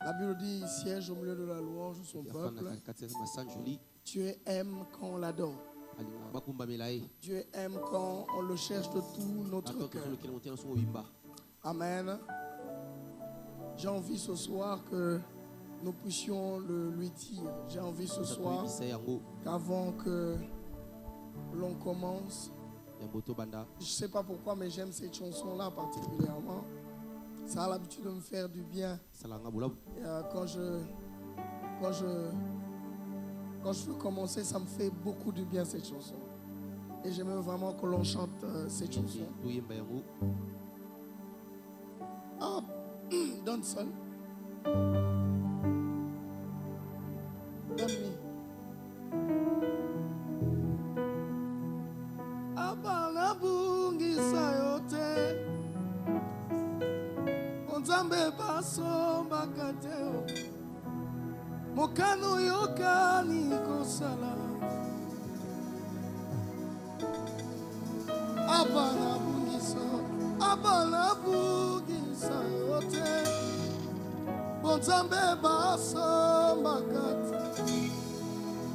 La Bible dit, siège au milieu de la louange de son peuple. Dieu aime quand on l'adore. Dieu aime quand on le cherche de tout notre cœur. Amen. J'ai envie ce soir que nous puissions le lui dire. J'ai envie ce soir qu'avant que l'on commence, je ne sais pas pourquoi, mais j'aime cette chanson-là particulièrement. Ça a l'habitude de me faire du bien. Quand je veux commencer, ça me fait beaucoup de bien cette chanson. Et j'aimerais vraiment que l'on chante cette chanson. Ah, donne seul. Donne-moi. Abanabungi sayote. Nzambe baso bakateo mokano yokani kosala abana bungisa yote Nzambe baso bakati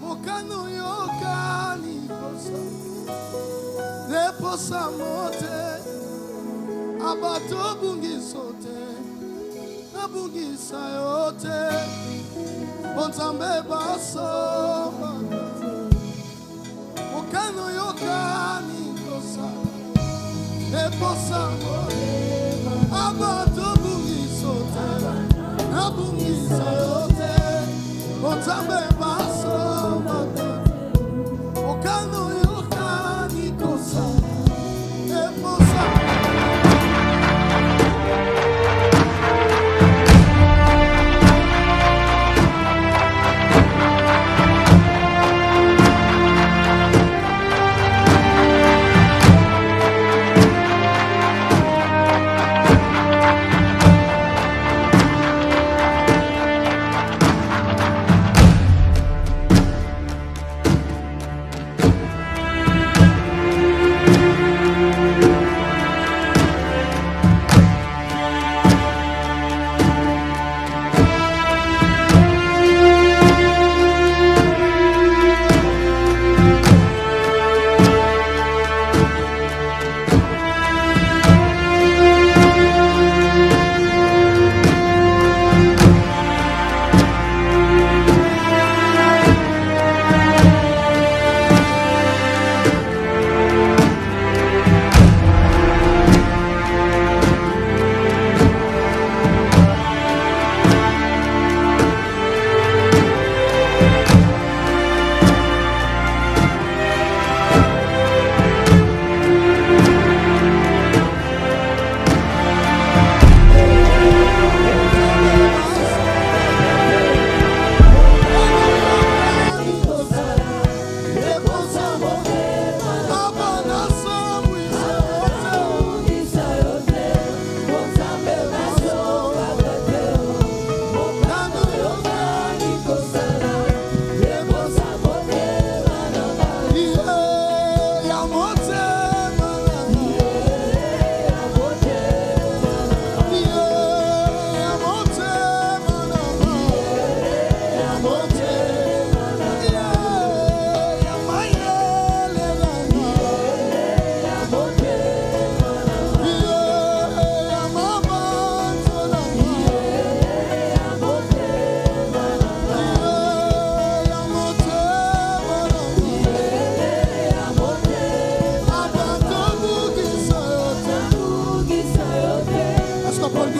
mokano yokani kosala neposa mote abato bungisote Bungisa yote Nzambe baso mokano yokani kosala eposa abato bungisote abungisa yote Nzambe baso mokano yokani kosala eposa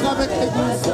avec l'église.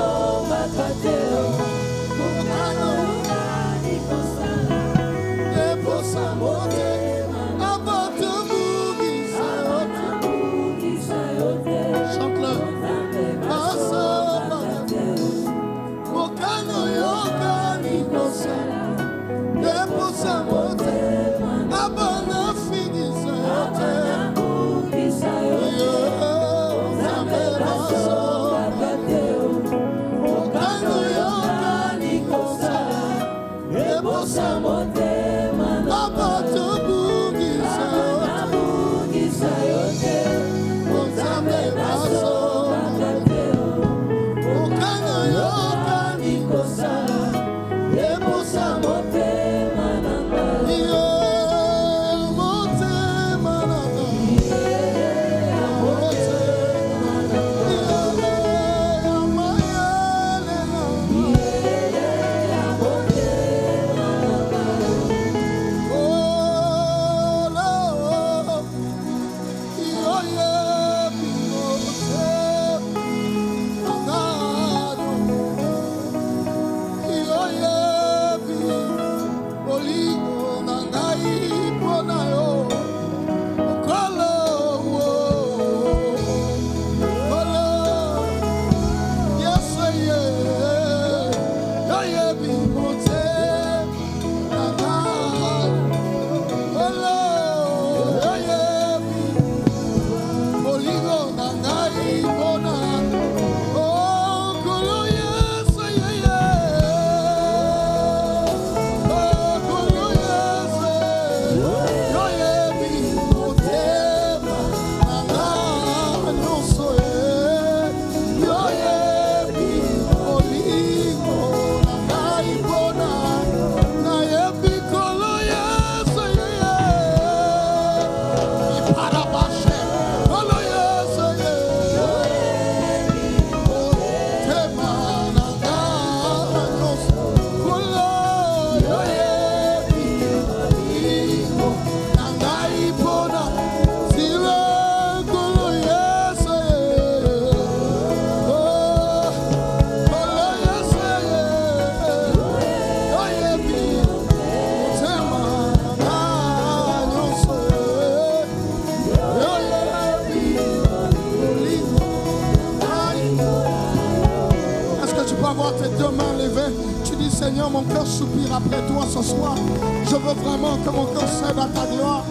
Seigneur, mon cœur soupire après toi ce soir. Je veux vraiment que mon cœur cède à ta gloire.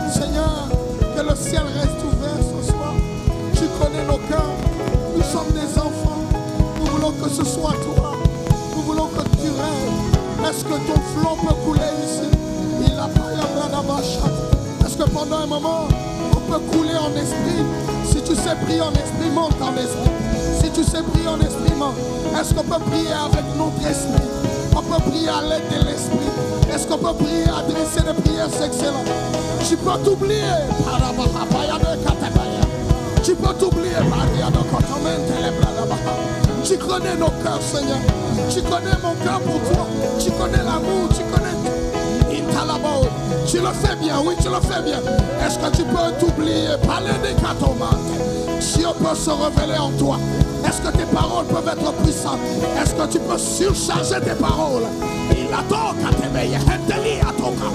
Seigneur, que le ciel reste ouvert ce soir. Tu connais nos cœurs. Nous sommes des enfants. Nous voulons que ce soit toi. Nous voulons que tu règnes. Est-ce que ton flot peut couler ici? Il n'a pas la. Est-ce que pendant un moment, on peut couler en esprit? Si tu sais prier en esprit, monte en esprit. Si tu sais prier en esprit, monte. Est-ce qu'on peut prier avec notre esprit? On peut prier à l'aide de l'esprit. Est-ce qu'on peut prier, adresser des prières excellentes? Tu peux t'oublier. Tu peux t'oublier. Tu connais nos cœurs, Seigneur. Tu connais mon cœur pour toi. Tu connais l'amour. Tu connais. Tu le fais bien, oui, tu le fais bien. Est-ce que tu peux t'oublier? Parler des catomates. Dieu peut se révéler en toi. Est-ce que tes paroles peuvent être puissantes? Est-ce que tu peux surcharger tes paroles? Il a toca te veille, henteli a toca.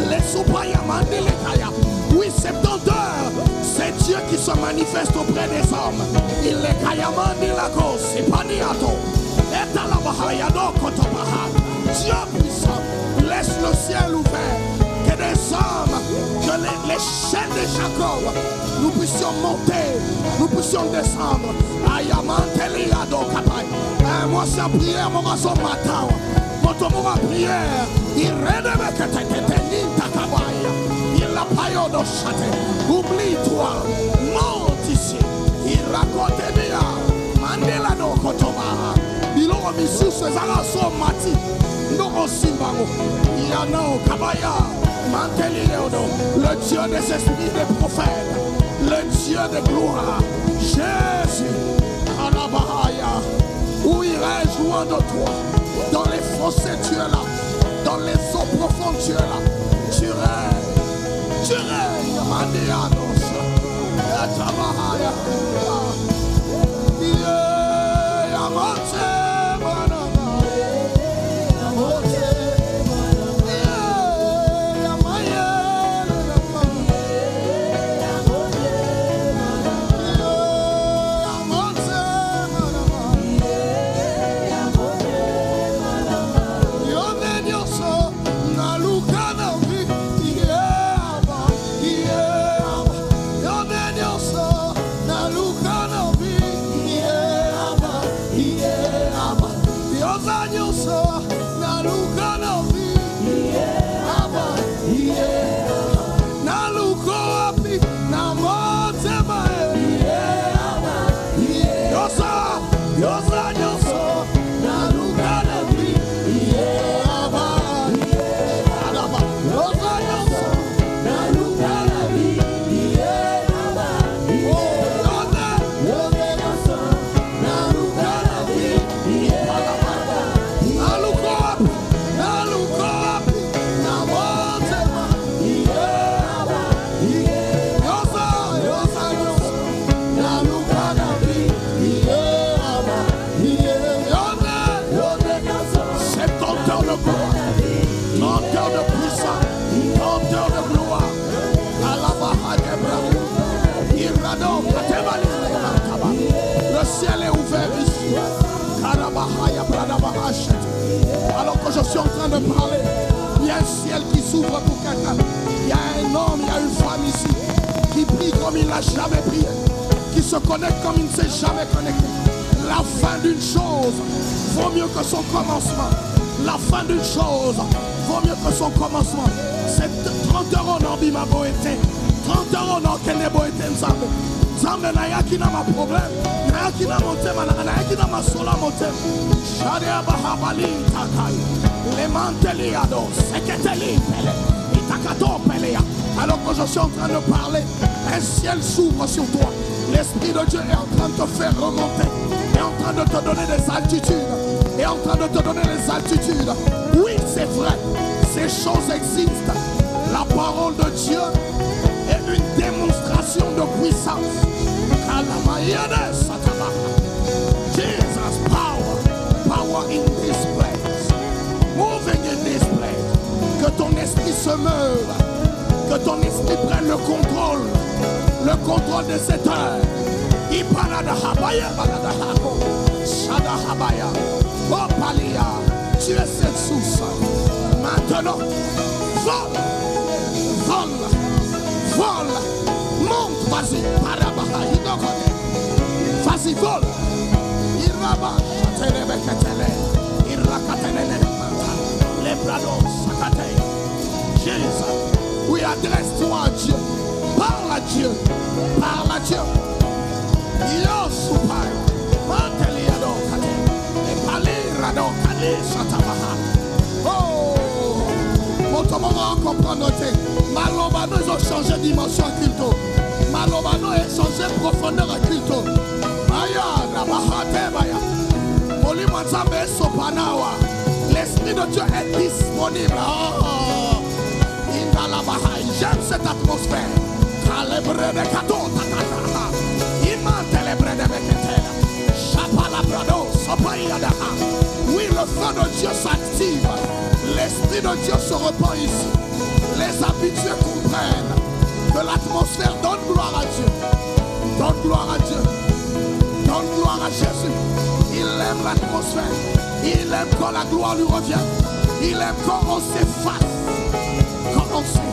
Les soupaya mandile kaya. Oui, 70 heures, c'est Dieu qui se manifeste auprès des hommes. Il est kaya mandila cause, c'est pas niato. Et à la bahaya no kotobaha. Dieu puissant, laisse le ciel ouvert. Que des hommes, que les chaînes de Jacob, nous puissions monter, nous puissions descendre. Moi, c'est la prière, mon son matin. Mon prière, il redevait que il n'a pas eu de château. Oublie-toi, monte ici. Il raconte bien. Mandela no Kotoba. Il a mis sur ses alasso mati. Non, Simbango. Il y a non, Kabaya. Le Dieu des esprits des prophètes, le Dieu de gloire, Jésus, Anabahaya, où irais-je loin de toi? Dans les fossés tu es là, dans les eaux profondes tu es là, tu règnes, Mandianos, Atabahaya, Le ciel est ouvert ici. Alors que je suis en train de parler, il y a un ciel qui s'ouvre pour quelqu'un. Il y a un homme, il y a une femme ici qui prie comme il n'a jamais prié, qui se connecte comme il ne s'est jamais connecté. La fin d'une chose vaut mieux que son commencement. La fin d'une chose vaut mieux que son commencement. C'est 30 euros dans Bima Boete. 30 euros dans Kene Boete Nzambe. Nzambe na yaki na ma problème. Na yaki na motema na yaki na ma sola motema. Sharia bahabali takai. Le manteli ado. Seketeli pele. Itakato pelea. Alors que je suis en train de parler, un ciel s'ouvre sur toi. L'Esprit de Dieu est en train de te faire remonter. Est en train de te donner des altitudes. Est en train de te donner des altitudes. Oui, c'est vrai. Ces choses existent. La parole de Dieu est une démonstration de puissance. Jesus, power in this place. Moving in this place. Que ton esprit se meuve. Que ton esprit prenne le contrôle de cette heure. Tu es cette source. Maintenant, vole. Monte, vas-y. Vas-y, vole. Jesus, oui, adresse-toi à Dieu. Parle à Dieu. Parle à Dieu. Oh, mon comprendre. Malobano, ils ont changé de dimension à culto. Malobano a changé de profondeur à culto. L'Esprit de Dieu est disponible. J'aime cette atmosphère. Oui, le feu de Dieu s'active. L'Esprit de Dieu se répand ici. Les habitués comprennent que l'atmosphère donne gloire à Dieu. Donne gloire à Dieu. Donne gloire à Jésus. Il aime l'atmosphère. Il aime quand la gloire lui revient. Il aime quand on s'efface. Quand on s'efface.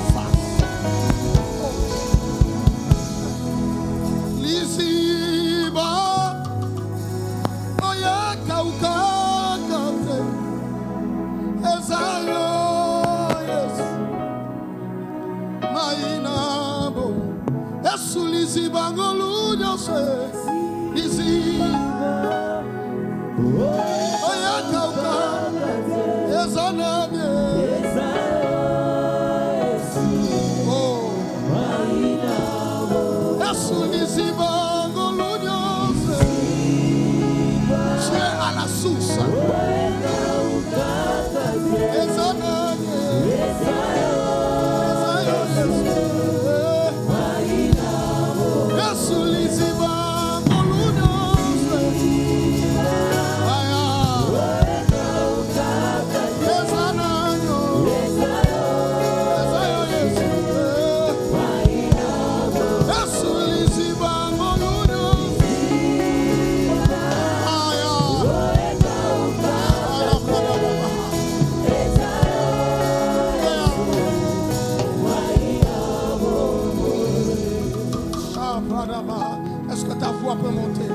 Est-ce que ta voix peut monter?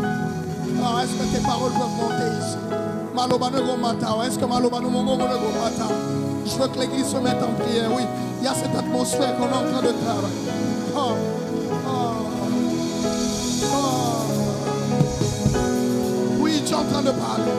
Est-ce que tes paroles peuvent monter ici? Est-ce que je veux que l'église se mette en prière. Oui, il y a cette atmosphère qu'on est en train de travailler. Oui, tu es en train de parler.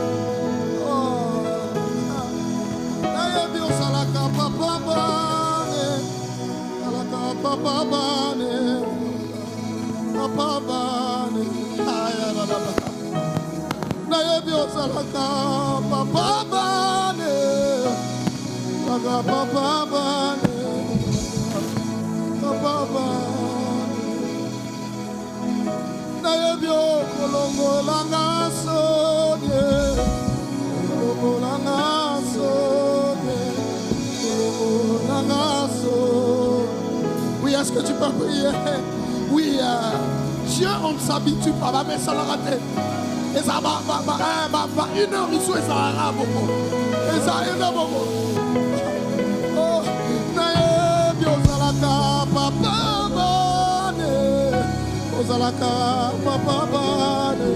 Oui, est-ce que tu peux prier? Oui, Dieu, on ne s'habitue pas, mais ça l'a raté. Et ça va, une heure, il souhaite ça va beaucoup. Et ça, il a beaucoup. Oh, nae, biozalaka, papa, bane. Ozalaka, papa, bane.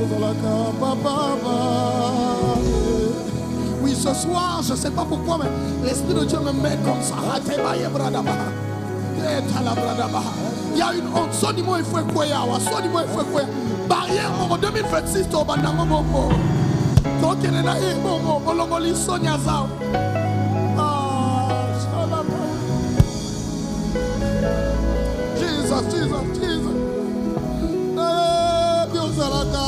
Ozalaka, papa, bane. Oui, ce soir, je ne sais pas pourquoi, mais l'Esprit de Dieu me met comme ça. Il y a une honte. Sonimo, il faut quoi? Sonimo, il faut quoi? Barrière en 2026, tu vas dans mon moment. Donc, il y a un moment, on l'a mis Sonia Zao. Jesus, Jesus, Jesus. Biozalaka,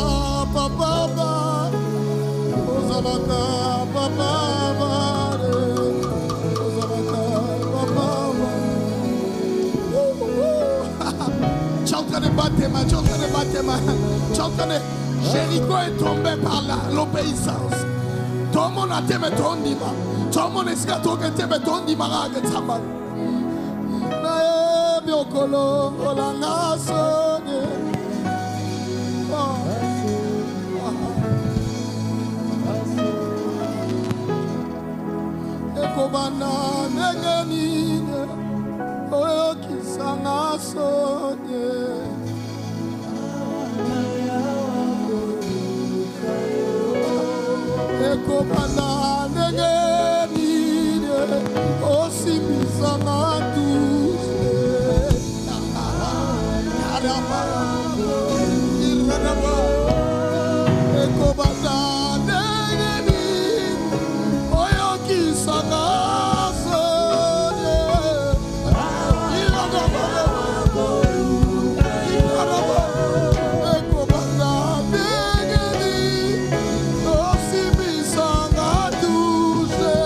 papa, Biozalaka, papa, Biozalaka, papa. Tu es en train de battre tes mains, tu es en train de battre tes mains. Tu es en train de... Jéricho est tombé par l'obéissance. Tout le monde a été mis ton dima. Tout le monde est été mis ton dima. Nae biokolo olanga sonye. Ekobana negeni oyo kisanga sonye. Ekobana negeni osibisanga tuze. Ekobana negeni oyo kisanga sonye. Ekobana negeni osibisanga tuze.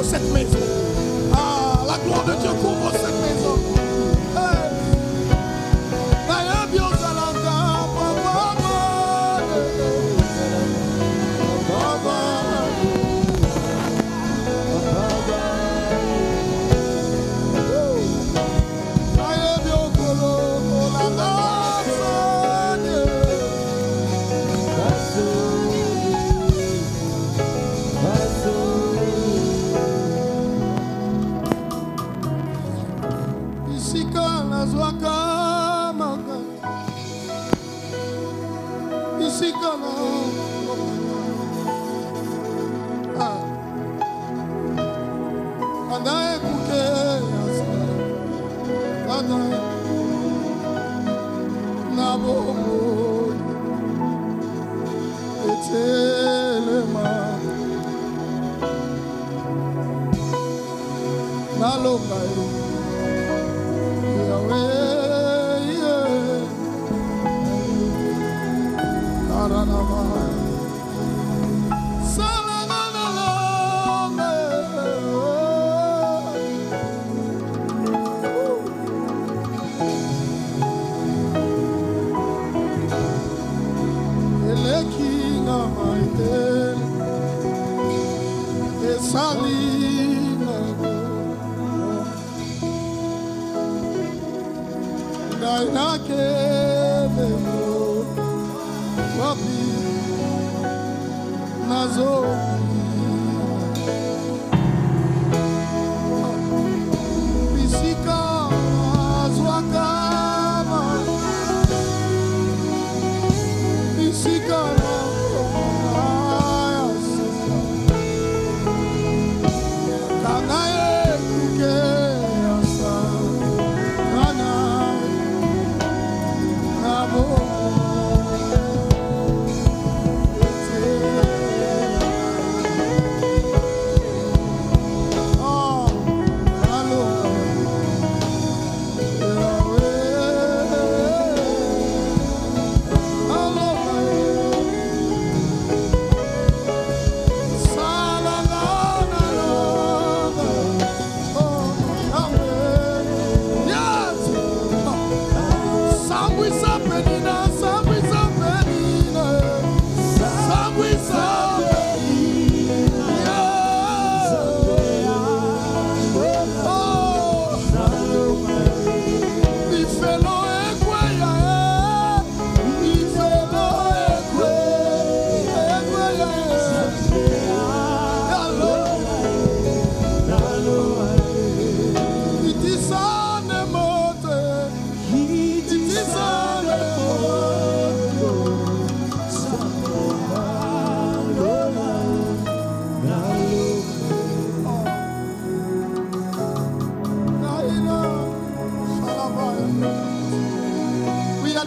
Cette maison. Ah, la gloire de Dieu couvre cette maison. Hey.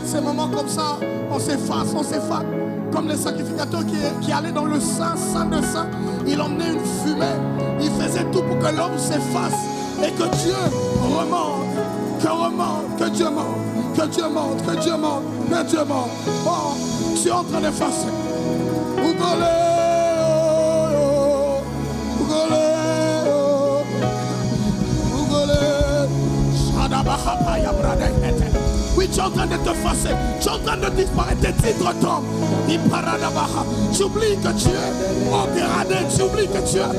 Ces moments comme ça, on s'efface, comme les sacrificateurs qui allaient dans le saint de saint. Il emmenait une fumée, il faisait tout pour que l'homme s'efface et que Dieu remonte, que Dieu monte, que Dieu monte, que Dieu monte, que Dieu monte. Oh, tu es en train d'effacer. Oui, tu es en train de te effacer, tu es en train de disparaître, tes titres tombent. Tu oublies que tu es au gradé, tu oublies que tu es.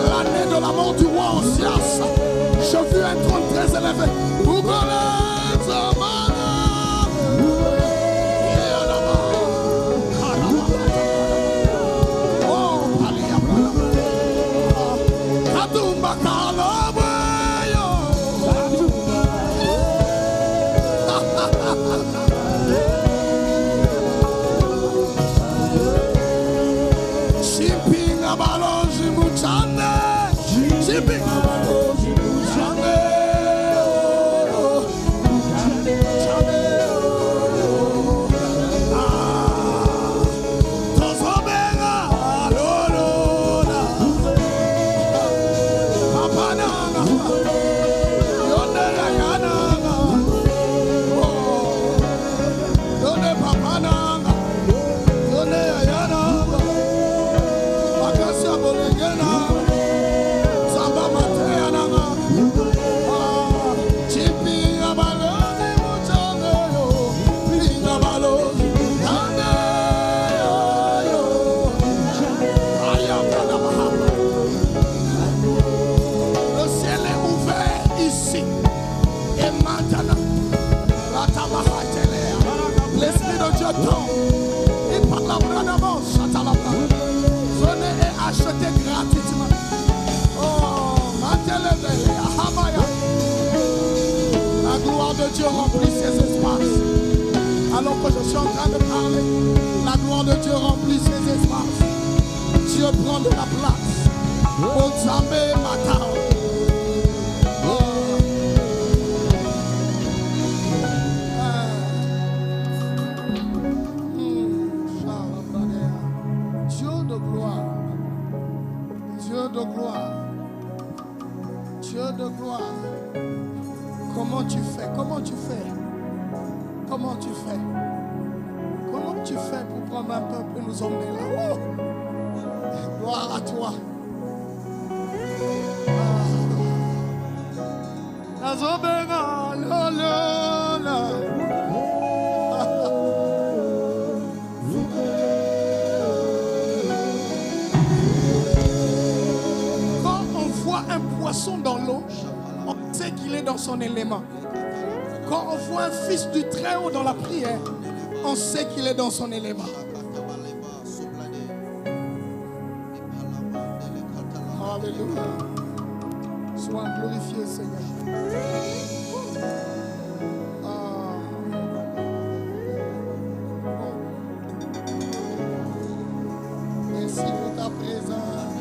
L'année de la mort du roi Osias. Dieu remplit ces espaces. Alors que je suis en train de parler, la gloire de Dieu remplit ces espaces. Dieu prend de la place. Ozambe Matao. Dieu de gloire. Dieu de gloire. Dieu de gloire. Comment tu fais? Comment tu fais? Comment tu fais? Comment tu fais pour prendre un peuple et nous emmener là-haut? Gloire à toi. Quand on voit un poisson dans l'eau, on sait qu'il est dans son élément. Quand on voit un fils du Très-Haut dans la prière, on sait qu'il est dans son élément. Alléluia. Sois glorifié, Seigneur. Merci pour ta présence.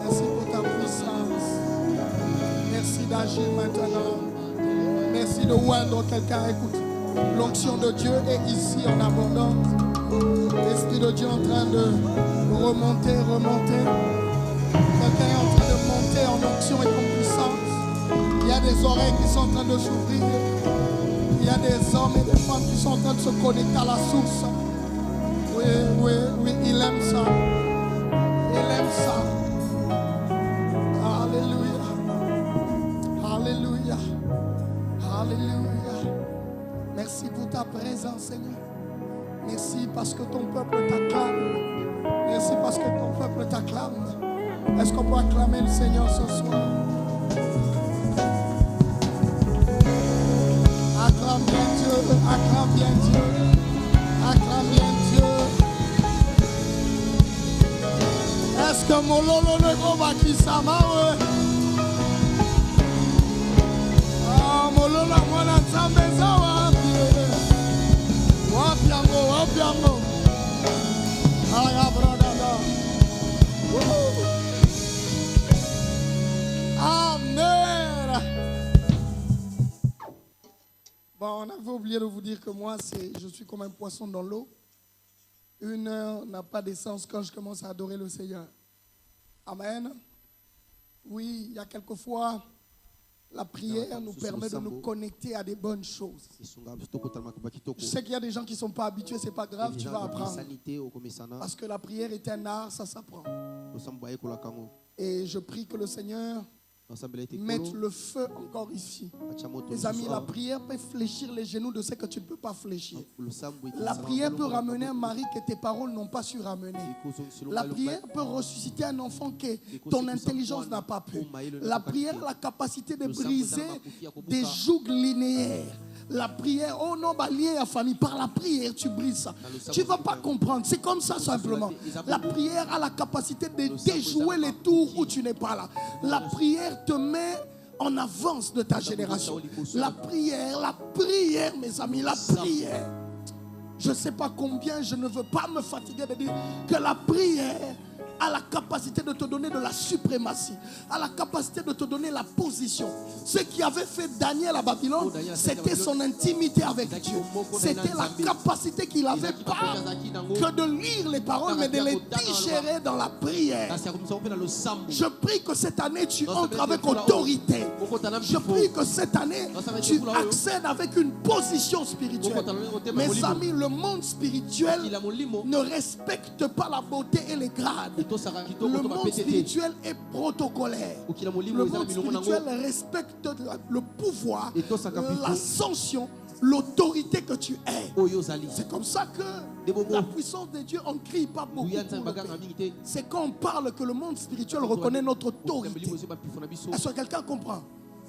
Merci pour ta puissance. Merci d'agir maintenant. Merci de oindre quelqu'un. Écoute, l'onction de Dieu est ici en abondance. L'Esprit de Dieu est en train de remonter. Quelqu'un est en train de monter en onction et en puissance. Il y a des oreilles qui sont en train de s'ouvrir. Il y a des hommes et des femmes qui sont en train de se connecter à la source. Oui, il aime ça. Il aime ça. Alléluia. Alléluia. Alléluia. Merci pour ta présence, Seigneur. Merci parce que ton peuple t'acclame. Merci parce que ton peuple t'acclame. Est-ce qu'on peut acclamer le Seigneur ce soir? Acclame bien Dieu, acclame bien Dieu, acclame bien Dieu. Est-ce que mon lolo ne va qui s'ama? Ah, mon lolo, moi, la zambeza, wapiamo. Amen. Bon, on avait oublié de vous dire que moi, je suis comme un poisson dans l'eau. Une heure n'a pas d'essence quand je commence à adorer le Seigneur. Amen. Oui, il y a quelquefois, la prière nous permet de nous connecter à des bonnes choses. Je sais qu'il y a des gens qui ne sont pas habitués, ce n'est pas grave, tu vas apprendre. Parce que la prière est un art, ça s'apprend. Et je prie que le Seigneur mette le feu encore ici. Les amis, la prière peut fléchir les genoux de ce que tu ne peux pas fléchir. La prière peut ramener un mari que tes paroles n'ont pas su ramener. La prière peut ressusciter un enfant que ton intelligence n'a pas pu. La prière a la capacité de briser des jougs linéaires. La prière, oh non, lié à famille, par la prière, tu brises ça. Tu ne vas pas comprendre, c'est comme ça simplement. La prière a la capacité de déjouer les tours où tu n'es pas là. La prière te met en avance de ta génération. La prière, mes amis, la prière. Je ne sais pas combien, je ne veux pas me fatiguer de dire que la prière a la capacité de te donner de la suprématie, a la capacité de te donner la position. Ce qui avait fait Daniel à Babylone, c'était son intimité avec Dieu. C'était la capacité qu'il avait pas que de lire les paroles, mais de les digérer dans la prière. Je prie que cette année, tu entres avec autorité. Je prie que cette année, tu accèdes avec une position spirituelle. Mes amis, le monde spirituel ne respecte pas la beauté et les grades. Le monde spirituel est protocolaire. Le monde spirituel respecte le pouvoir, l'ascension, l'autorité que tu es. C'est comme ça que la puissance de Dieu, on ne crie pas beaucoup. C'est quand on parle que le monde spirituel reconnaît notre autorité. Est-ce que quelqu'un comprend?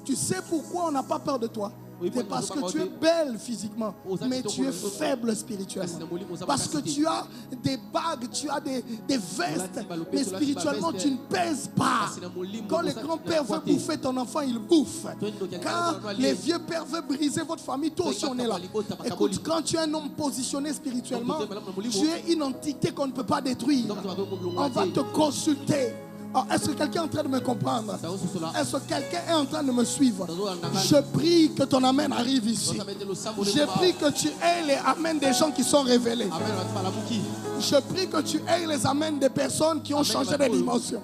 Tu sais pourquoi on n'a pas peur de toi? C'est parce que tu es belle physiquement, mais tu es faible spirituellement. Parce que tu as des bagues, tu as des vestes, mais spirituellement tu ne pèses pas. Quand le grand-père veut bouffer ton enfant, il bouffe. Quand les vieux pères veulent briser votre famille, toi aussi on est là. Écoute, quand tu es un homme positionné spirituellement, tu es une entité qu'on ne peut pas détruire. On va te consulter. Oh, est-ce que quelqu'un est en train de me comprendre? Est-ce que quelqu'un est en train de me suivre? Je prie que ton amen arrive ici. Je prie que tu aies les amens des gens qui sont révélés. Je prie que tu aies les amens des personnes qui ont changé de dimension.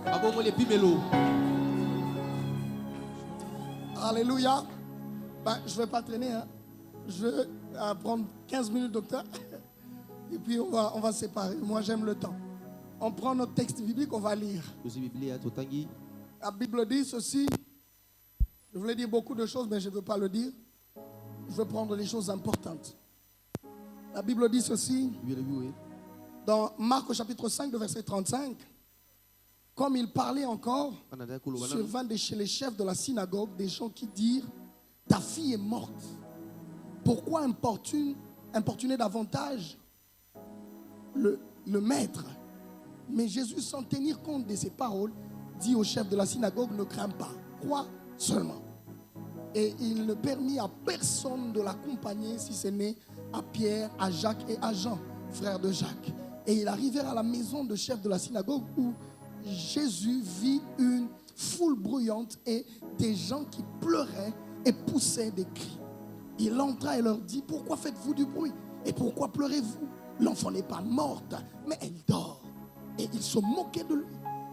Alléluia. Ben, je ne vais pas traîner. Hein. Je vais prendre 15 minutes, docteur. Et puis on va séparer. Moi, j'aime le temps. On prend notre texte biblique, on va lire. La Bible dit ceci. Je voulais dire beaucoup de choses, mais je ne veux pas le dire. Je veux prendre les choses importantes. La Bible dit ceci. Dans Marc au chapitre 5, de verset 35. Comme il parlait encore, survint de chez les chefs de la synagogue des gens qui dirent: ta fille est morte. Pourquoi importuner davantage le maître? Mais Jésus, sans tenir compte de ces paroles, dit au chef de la synagogue: ne crains pas, crois seulement. Et il ne permit à personne de l'accompagner, si ce n'est à Pierre, à Jacques et à Jean, frères de Jacques. Et ils arrivèrent à la maison du chef de la synagogue où Jésus vit une foule bruyante et des gens qui pleuraient et poussaient des cris. Il entra et leur dit: pourquoi faites-vous du bruit? Et pourquoi pleurez-vous? L'enfant n'est pas morte, mais elle dort. Et il se moquait de lui.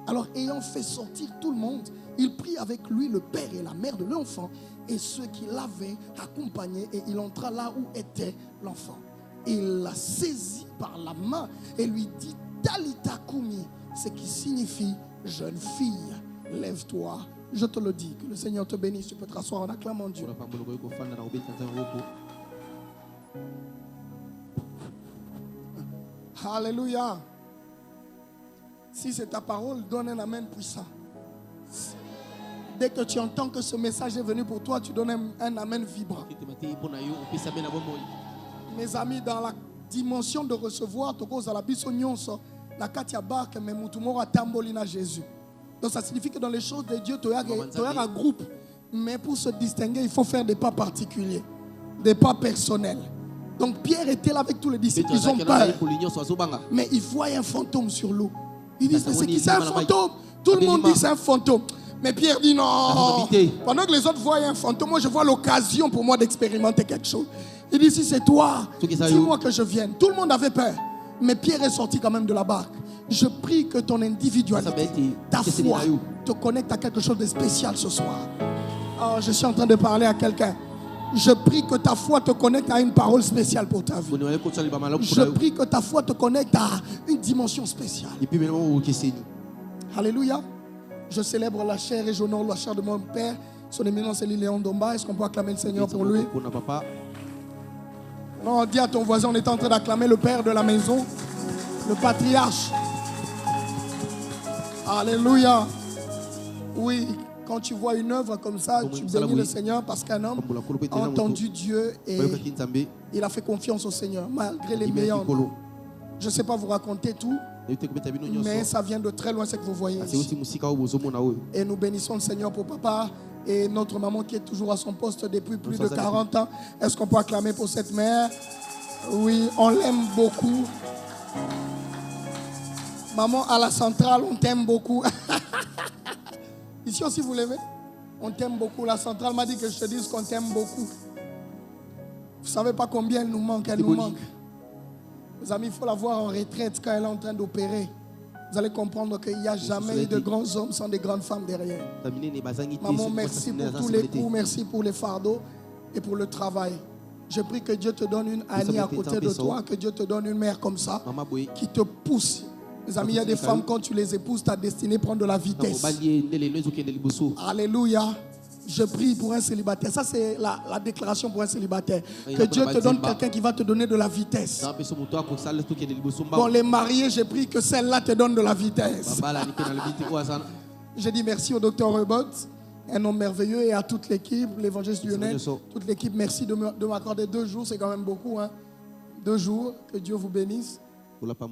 Alors, ayant fait sortir tout le monde, il prit avec lui le père et la mère de l'enfant et ceux qui l'avaient accompagné, et il entra là où était l'enfant. Il la saisit par la main et lui dit: Talita Kumi, ce qui signifie jeune fille, lève-toi. Je te le dis, que le Seigneur te bénisse. Tu peux te rasseoir en acclamant Dieu. Alléluia. Si c'est ta parole, donne un amen puissant. Dès que tu entends que ce message est venu pour toi, tu donnes un amen vibrant. Mes amis, dans la dimension de recevoir, tu causes à la bisognoso, la katia barque, mais mutumora tambolina Jésus. Donc ça signifie que dans les choses de Dieu, tu as un groupe. Mais pour se distinguer, il faut faire des pas particuliers, des pas personnels. Donc Pierre était là avec tous les disciples, ils ont peur. Mais il voit un fantôme sur l'eau. Il dit: c'est qui? C'est un fantôme. Tout le monde dit c'est un fantôme. Mais Pierre dit: non. Pendant que les autres voient un fantôme, moi je vois l'occasion pour moi d'expérimenter quelque chose. Il dit: si c'est toi, dis-moi que je vienne. Tout le monde avait peur. Mais Pierre est sorti quand même de la barque. Je prie que ton individualité, ta foi, te connecte à quelque chose de spécial ce soir. Oh, je suis en train de parler à quelqu'un. Je prie que ta foi te connecte à une parole spéciale pour ta vie. Je prie que ta foi te connecte à une dimension spéciale. Alléluia. Je célèbre la chair et j'honore la chair de mon père. Son éminence est Léon Domba. Est-ce qu'on peut acclamer le Seigneur pour lui? Non, dis à ton voisin, on est en train d'acclamer le père de la maison, le patriarche. Alléluia. Oui. Quand tu vois une œuvre comme ça, tu bénis le Seigneur parce qu'un homme a entendu Dieu et il a fait confiance au Seigneur malgré les meilleurs. Je ne sais pas vous raconter tout, mais ça vient de très loin ce que vous voyez ici. Et nous bénissons le Seigneur pour papa et notre maman qui est toujours à son poste depuis plus de 40 ans. Est-ce qu'on peut acclamer pour cette mère? Oui, on l'aime beaucoup. Maman, à la centrale, on t'aime beaucoup. Ici aussi, vous levez. On t'aime beaucoup. La centrale m'a dit que je te dise qu'on t'aime beaucoup. Vous ne savez pas combien elle nous manque. Elle nous manque. Les amis, il faut la voir en retraite quand elle est en train d'opérer. Vous allez comprendre qu'il n'y a jamais eu de grands hommes sans des grandes femmes derrière. Maman, merci pour tous les coups. Merci pour les fardeaux et pour le travail. Je prie que Dieu te donne une Annie à côté de toi. Que Dieu te donne une mère comme ça qui te pousse. Mes amis, il y a des femmes, quand tu les épouses, ta destinée prend de la vitesse. Alléluia. Je prie pour un célibataire. Ça, c'est la déclaration pour un célibataire. Que Dieu te donne quelqu'un qui va te donner de la vitesse. Bon, les mariés, j'ai pris que celle-là te donne de la vitesse. Je dis merci au docteur Rebot, un homme merveilleux, et à toute l'équipe, l'évangéliste Lionel, toute l'équipe, merci de m'accorder 2 jours, c'est quand même beaucoup. 2 jours, que Dieu vous bénisse.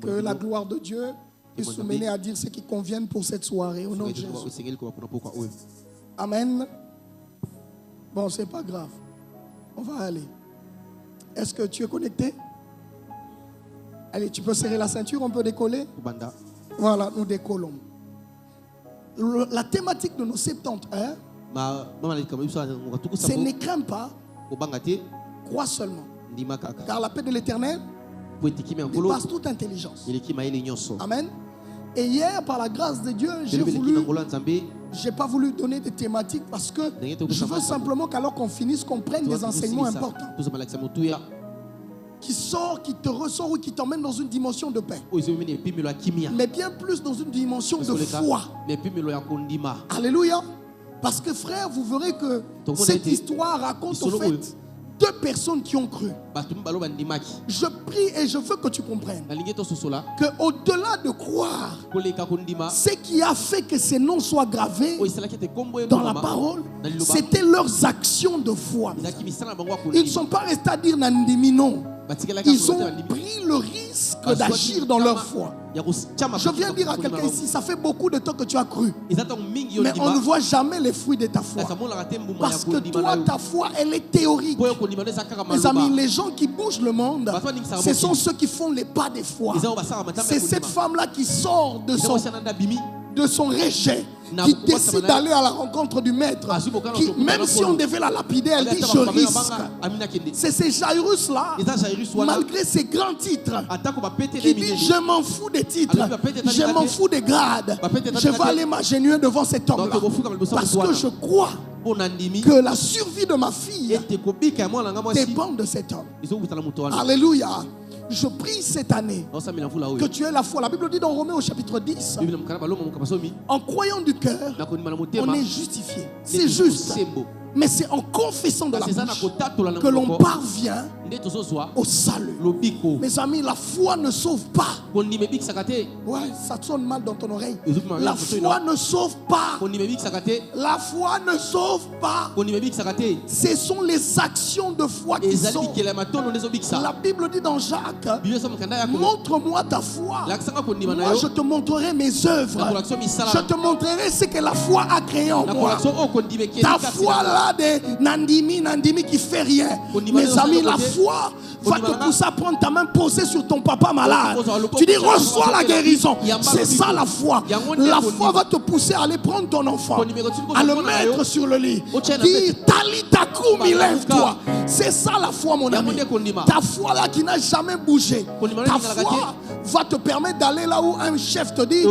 Que la gloire de Dieu puisse nous mener à dire ce qui convient pour cette soirée. Au nom de Jésus. Amen. Bon, c'est pas grave. On va aller. Est-ce que tu es connecté? Allez, tu peux serrer la ceinture, on peut décoller? Voilà, nous décollons. La thématique de nos 70 heures, c'est ne crains pas, crois seulement. Car la paix de l'Éternel dépasse toute intelligence. Amen. Et hier, par la grâce de Dieu, j'ai pas voulu donner des thématiques parce que je veux simplement qu'alors qu'on finisse, qu'on prenne des enseignements importants qui sort, qui te ressort ou qui t'emmène dans une dimension de paix. Mais bien plus dans une dimension de foi. Alléluia. Parce que frère, vous verrez que cette histoire raconte au fait 2 personnes qui ont cru. Je prie et je veux que tu comprennes que au-delà de croire, ce qui a fait que ces noms soient gravés dans la parole, c'était leurs actions de foi. Ils ne sont pas restés à dire Nandimi non. Ils ont pris le risque d'agir dans leur foi. Je viens dire à quelqu'un ici, ça fait beaucoup de temps que tu as cru, mais on ne voit jamais les fruits de ta foi. Parce que toi, ta foi, elle est théorique. Mes amis, les gens qui bougent le monde, ce sont ceux qui font les pas des foi. C'est cette femme-là qui sort de son rejet, qui décide d'aller à la rencontre du maître, qui, même si on devait la lapider, elle dit je risque. C'est ces Jairus-là, malgré ses grands titres, qui dit je m'en fous des titres, je m'en fous des grades, je vais aller m'agenouiller devant cet homme-là, parce que je crois que la survie de ma fille dépend de cet homme. Alléluia. Je prie cette année que tu aies la foi. La Bible dit dans Romains au chapitre 10, en croyant du cœur, on est justifié. C'est juste. Mais c'est en confessant de la bouche que l'on parvient au salut. Mes amis, la foi ne sauve pas. Ouais, ça sonne mal dans ton oreille. La foi ne sauve pas. La foi ne sauve pas. Ce sont les actions de foi qui sauvent. La Bible dit dans Jacques, montre-moi ta foi. Moi, je te montrerai mes œuvres. Je te montrerai ce que la foi a créé en moi. Ta foi là, des Nandimi qui fait rien. Mes amis, la foi va te pousser à prendre ta main posée sur ton papa malade. Tu dis reçois la guérison. C'est ça la foi. La foi va te pousser à aller prendre ton enfant, à le mettre sur le lit. Dire Talita Koumi, lève-toi. C'est ça la foi, mon ami. Ta foi là qui n'a jamais bougé. Ta foi va te permettre d'aller là où un chef te dit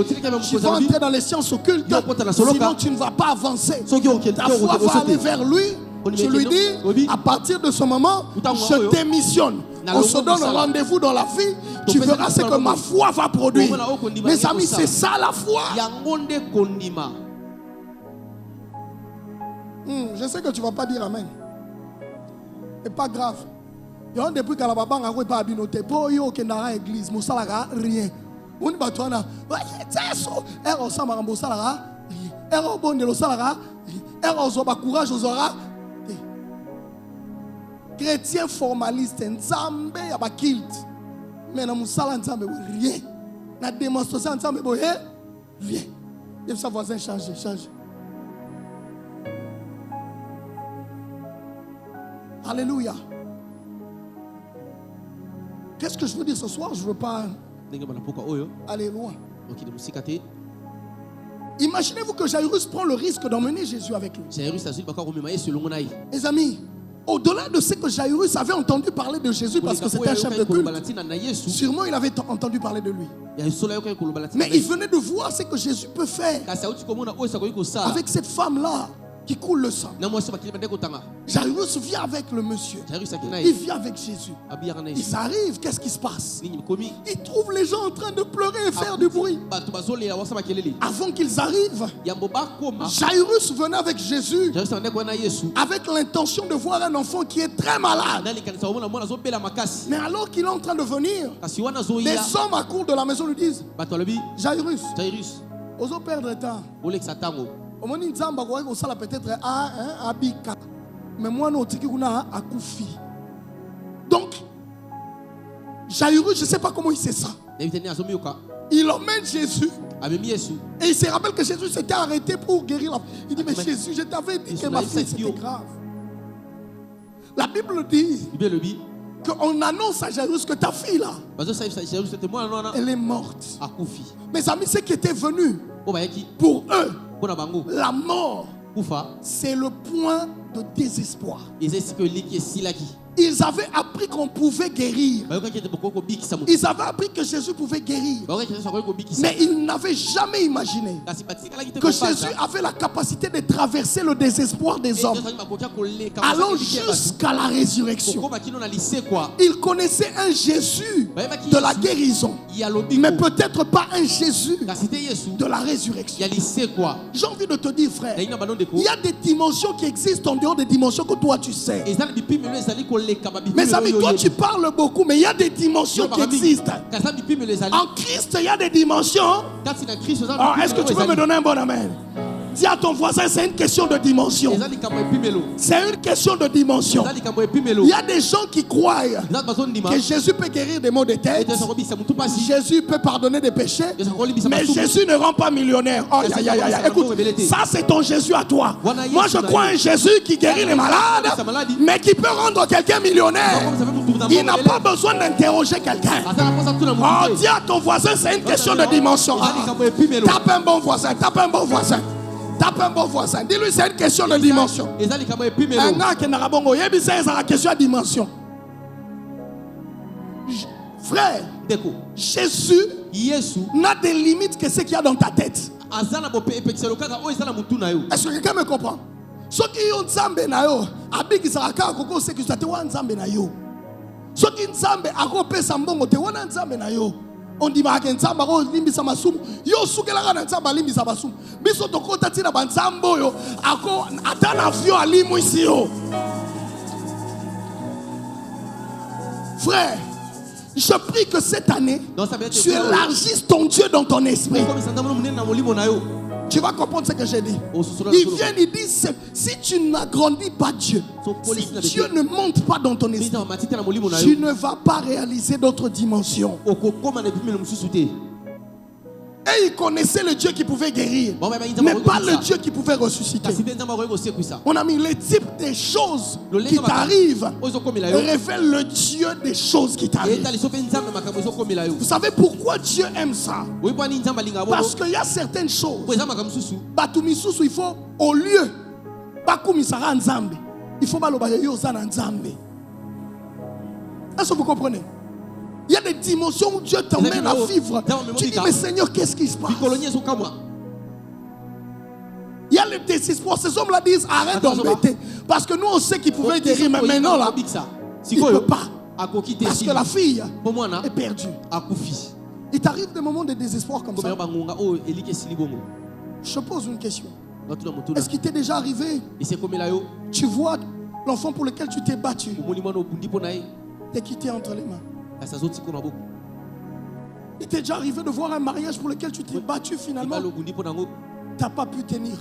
tu vas entrer dans les sciences occultes, sinon tu ne vas pas avancer. Ta foi va aller vers lui. Tu lui dis, à partir de ce moment, je démissionne. On se donne rendez-vous dans la vie. Tu verras ce que ma foi va produire. Mes amis, c'est ça la foi. Je sais que tu ne vas pas dire amen. C'est pas grave. Depuis que la baba n'a pas habinoté, pour yo qui n'a église, moussala rien. On va toi na. Er osama moussala rien. Er obonde lo salara. Er ozoba courage ozora. Chrétien formaliste, nzambe ya ba kilt. Mais na moussala nzambe rien. Na démonstration nzambe rien. Et sa voisin change. Alléluia. Qu'est-ce que je veux dire ce soir? Je ne veux pas aller loin. Imaginez-vous que Jairus prend le risque d'emmener Jésus avec lui. Les amis, au-delà de ce que Jairus avait entendu parler de Jésus parce que c'était un chef de culte, sûrement il avait entendu parler de lui. Mais il venait de voir ce que Jésus peut faire avec cette femme-là. qui coule le sang. Jairus vient avec le monsieur. Il vient avec Jésus. Ils arrivent, qu'est-ce qui se passe? Ils trouvent les gens en train de pleurer et faire du bruit. Avant qu'ils arrivent, Jairus venait avec Jésus avec l'intention de voir un enfant qui est très malade. Mais alors qu'il est en train de venir, des hommes à court de la maison lui disent: Jairus, oso perdre temps. Peut-être abika, mais moi non akufi. Donc Jairus, je ne sais pas comment il sait ça. Il emmène Jésus. Et il se rappelle que Jésus s'était arrêté pour guérir la fille. Il dit: mais Jésus, je t'avais dit que ma fille c'était grave. La Bible dit qu'on annonce à Jairus que ta fille là, elle est morte. Mes amis, ceux qui étaient venus, pour eux, la mort, c'est le point de désespoir. Ils avaient appris qu'on pouvait guérir. Ils avaient appris que Jésus pouvait guérir. Mais ils n'avaient jamais imaginé que Jésus avait la capacité de traverser le désespoir des hommes, allant jusqu'à la résurrection. Ils connaissaient un Jésus de la guérison, mais peut-être pas un Jésus de la résurrection. J'ai envie de te dire, frère, il y a des dimensions qui existent en dehors des dimensions que toi tu sais. Mes amis, toi tu parles beaucoup, mais il y a des dimensions qui existent. En Christ, il y a des dimensions. Est-ce que tu peux me donner un bon amen? Dis à ton voisin, c'est une question de dimension. C'est une question de dimension. Il y a des gens qui croient que Jésus peut guérir des maux de tête, Jésus peut pardonner des péchés, mais Jésus ne rend pas millionnaire. Oh, écoute, ça c'est ton Jésus à toi. Moi je crois un Jésus qui guérit les malades, mais qui peut rendre quelqu'un millionnaire. Il n'a pas besoin d'interroger quelqu'un. Oh, dis à ton voisin, c'est une question de dimension. Tape un bon voisin, tape un bon voisin. Tape un bon voisin. Dis-lui, c'est une question de dimension. Un gars qui n'a pas c'est la question de dimension. Frère, Jésus n'a des limites que ce qu'il y a dans ta tête. Est-ce que quelqu'un me comprend? Ceux qui ont Nzambe na yo, abiki saraka koko sécurité te wan Nzambe na yo. Ceux qui Nzambe akope sambongo te wan Nzambe na yo. On dit que Nzamba ko limbisa masumu yo sukela na Nzamba limbisa masumu biso tokota tina banzambo yo ako atana avion alimu ici yo. Frère, je prie que cette année tu élargisses ton Dieu dans ton esprit. Tu vas comprendre ce que j'ai dit. Ils viennent, ils disent: si tu n'agrandis pas Dieu, si Dieu ne monte pas dans ton esprit, tu ne vas pas réaliser d'autres dimensions. Et ils connaissaient le Dieu qui pouvait guérir, mais pas le Dieu qui pouvait ressusciter. On a mis les types des choses qui t'arrivent révèlent le Dieu des choses qui t'arrivent. Vous savez pourquoi Dieu aime ça? Parce qu'il y a certaines choses. Il faut, au lieu, il faut est-ce que vous comprenez? Il y a des dimensions où Dieu t'emmène à vivre. Tu dis: mais Seigneur, qu'est-ce qui se passe? Il y a le désespoir. Ces hommes-là disent: arrête d'embêter. Parce que nous, on sait qu'ils pouvaient guérir, mais maintenant, là, il ne peut pas. Parce que la fille est perdue. Il t'arrive des moments de désespoir comme ça. Je pose une question. Est-ce qu'il t'est déjà arrivé? Tu vois l'enfant pour lequel tu t'es battu, t'es quitté entre les mains. Il t'est déjà arrivé de voir un mariage pour lequel tu t'es battu, finalement tu n'as pas pu tenir.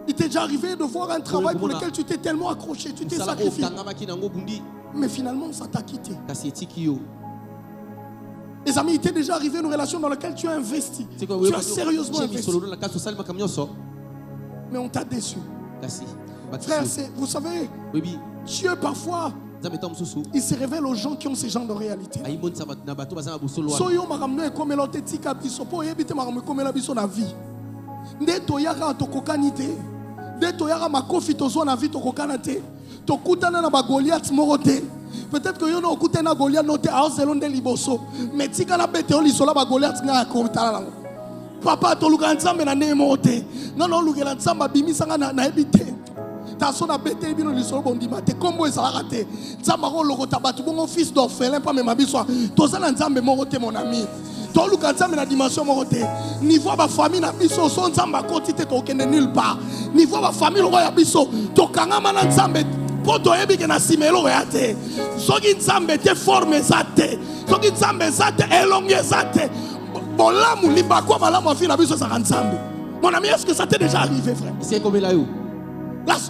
Il t'est déjà arrivé de voir un travail pour lequel tu t'es tellement accroché, tu t'es sacrifié, mais finalement ça t'a quitté. Les amis, il t'est déjà arrivé une relation dans laquelle tu as investi, tu as sérieusement investi, mais on t'a déçu. Frère, vous savez, Dieu parfois il se révèle aux gens qui ont ce genre de réalité. Peut-être que yon okuté na Goliath noté a selon de liboso, mais tika na bete oli sola ba Goliath nga ko tala. papa toluka nzambe na nemo te. Non lukela nzamba bimisanga na ebite. Taso na bete bino lisolo bondima te kombo ezalaka te. Nzamba ko lokota batu bongo fils d'orphelin pa me mabiso. Tozala nzambe moko te mon ami. Toluka nzambe na dimension moko te. Niveau ba famille na biso so nzamba koti te to kende nulle part. Niveau ba famille lo ya biso to kangama na nzambe poto ebike na simelo ya te. Soki nzambe te forme zate. Soki nzambe zate elonge zate. Bolamu libako malamu afi na biso sa nzambe. Mon ami, est-ce que ça t'est déjà arrivé, frère? C'est comme là où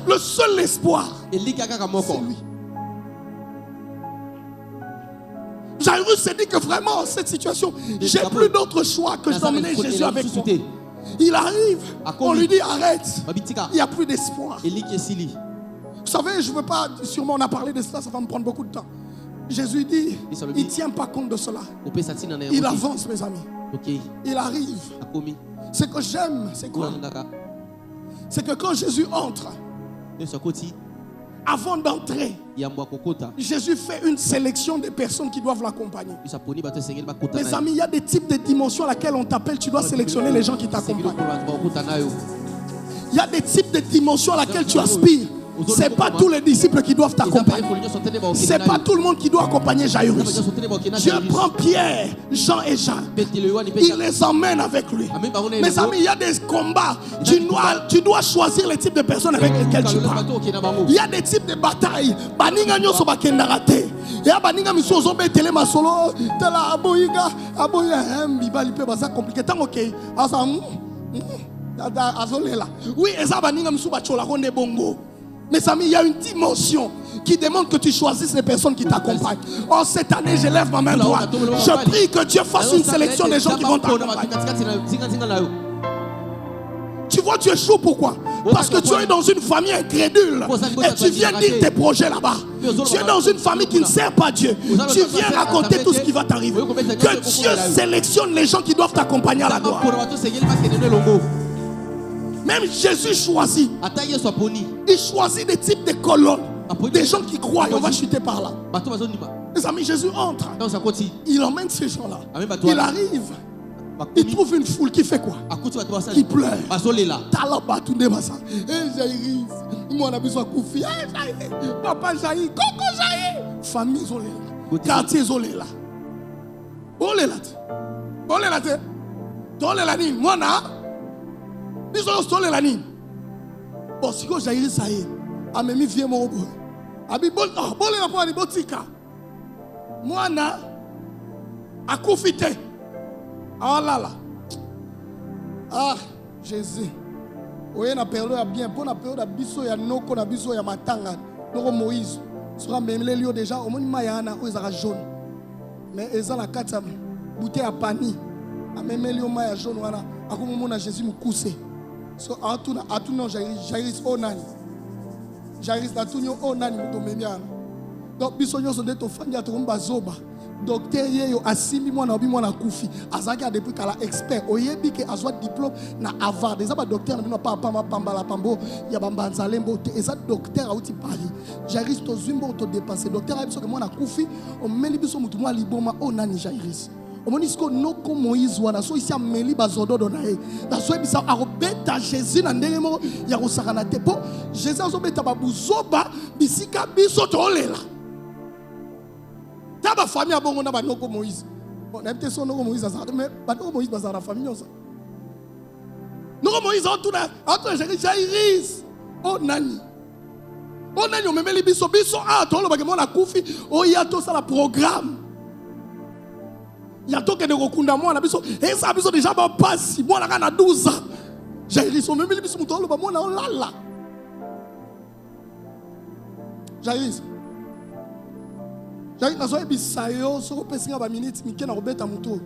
le seul espoir, c'est lui. Jairus s'est dit que vraiment, cette situation, j'ai plus d'autre choix que d'emmener Jésus avec moi. Il arrive, on lui dit arrête, il n'y a plus d'espoir. Vous savez, je ne veux pas, sûrement on a parlé de cela, ça va me prendre beaucoup de temps. Jésus dit, il ne tient pas compte de cela. Il avance, mes amis. Il arrive. Ce que j'aime, c'est quoi? C'est que quand Jésus entre, avant d'entrer, Jésus fait une sélection des personnes qui doivent l'accompagner. Mes amis, il y a des types de dimensions à laquelle on t'appelle, tu dois sélectionner les gens qui t'accompagnent. Il y a des types de dimensions à laquelle tu aspires. Ce n'est pas tous les disciples qui doivent t'accompagner. Ce n'est pas tout le monde qui doit accompagner Jairus. Dieu prend Pierre, Jean et Jean. Il les emmène avec lui. Mes amis, il y a des combats. Tu dois choisir les types de personnes avec lesquelles tu parles. Il y a des types de batailles. Il y a baninga misozo betele masolo tela aboyiga bibali pe baza compliqué tant OK azolela oui eza baninga misu bachola konde bongo. Mes amis, il y a une dimension qui demande que tu choisisses les personnes qui t'accompagnent. Oh, cette année, je lève ma main droite. Je prie que Dieu fasse une sélection des gens qui vont t'accompagner. Tu vois, tu échoues pourquoi? Parce que tu es dans une famille incrédule et tu viens dire tes projets là-bas. Tu es dans une famille qui ne sert pas Dieu. Tu viens raconter tout ce qui va t'arriver. Que Dieu sélectionne les gens qui doivent t'accompagner à la gloire. Même Jésus choisit. Il choisit des types de colonnes. Des gens qui croient et on va chuter par là. Mes amis, Jésus entre. Il emmène ces gens-là. Il arrive. Il trouve une foule qui fait quoi? Qui pleure. Papa Jaï, Coco Jaï. Famille isolée. Quartier isolé là. Olé là. Olé là. Olé là. Moi na. Ils ont solé la nuit. Bon, si vous avez ça y est, amemi vie mon boy. Abi bon, bon les rapports ni botika. Moi na, akufite. Ah là là. Ah Jésus. Oye na période ya bien, pour na période ya biso ya noko na biso ya matanga. Noko Moïse. Sera même les lieux déjà au moins mayana o ezara jaune. Mais eza na kata bouteille à pani. Ameme lieu maya jaune wana. Akomona Jésus mukuse. So atuna Jairus onani. Jairus atunyo onani mutomemiana. Donc biso nyoso ndeto fanya to mba zoba. Docteur yeyo asimi mwana obi mwana kufi. Azaki a depuis kala expert oyebi ke azwa diplôme na Harvard. Eza ba docteur na bino pa pambala pambo ya bambanza lembo te. Eza docteur auti Paris. Jairus to zwimbo to dépenser. Docteur a biso ke mwana kufi o meli biso mutu mwa liboma onani Jairus. Omonisko noko Moïse wana so isi ameli bazodo na ye na so bisa arobeta Jésus na ndenge mo ya kosakana te po Jésus azobeta babuzoba bisika biso tolela taba famille abongo na banoko Moïse bon na peut-être son noko Moïse azara mais banoko Moïse bazara famille osa noko Moïse otuna Jairus o nani o memeli biso tolo bakemo na kufi o ya to sala programme. Il y a tout qui est de Rokunda moi, et ça a besoin déjà de passer. Moi, on a 12 ans. Jairus, on me met le bisou, moi, on a là. Jairus, Jairus, on a bisayo, sur le pessin à minute, Mickey n'a pas mouton.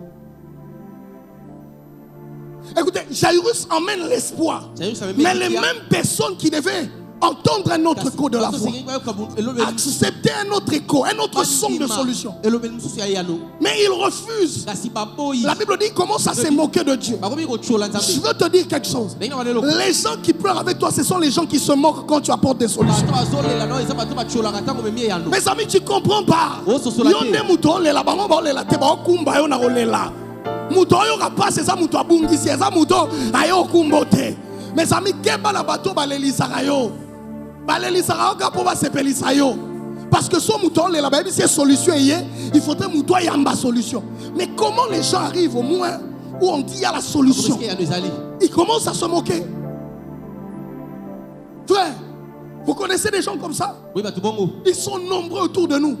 Écoutez, Jairus emmène l'espoir. Mais les mêmes personnes qui devaient entendre un autre écho de la voix, accepter un autre écho, un autre son de solution. Mais il refuse. La Bible dit comment ça s'est moqué de Dieu. Je veux te dire quelque chose. Les gens qui pleurent avec toi, ce sont les gens qui se moquent quand tu apportes des solutions. Mes amis, tu ne comprends pas. Muto ayoka passe eza muto abungisi eza muto ayo kumbote. Mes amis, keba na bato balelisaka yo. Balelisaka yo po basepelisa yo. Parce que son mouton là bas c'est solution il faudrait mouton yamba solution. Mais comment les gens arrivent au moins où on dit il y a la solution? Ils commencent à se moquer. Frère, vous connaissez des gens comme ça? Ils sont nombreux autour de nous.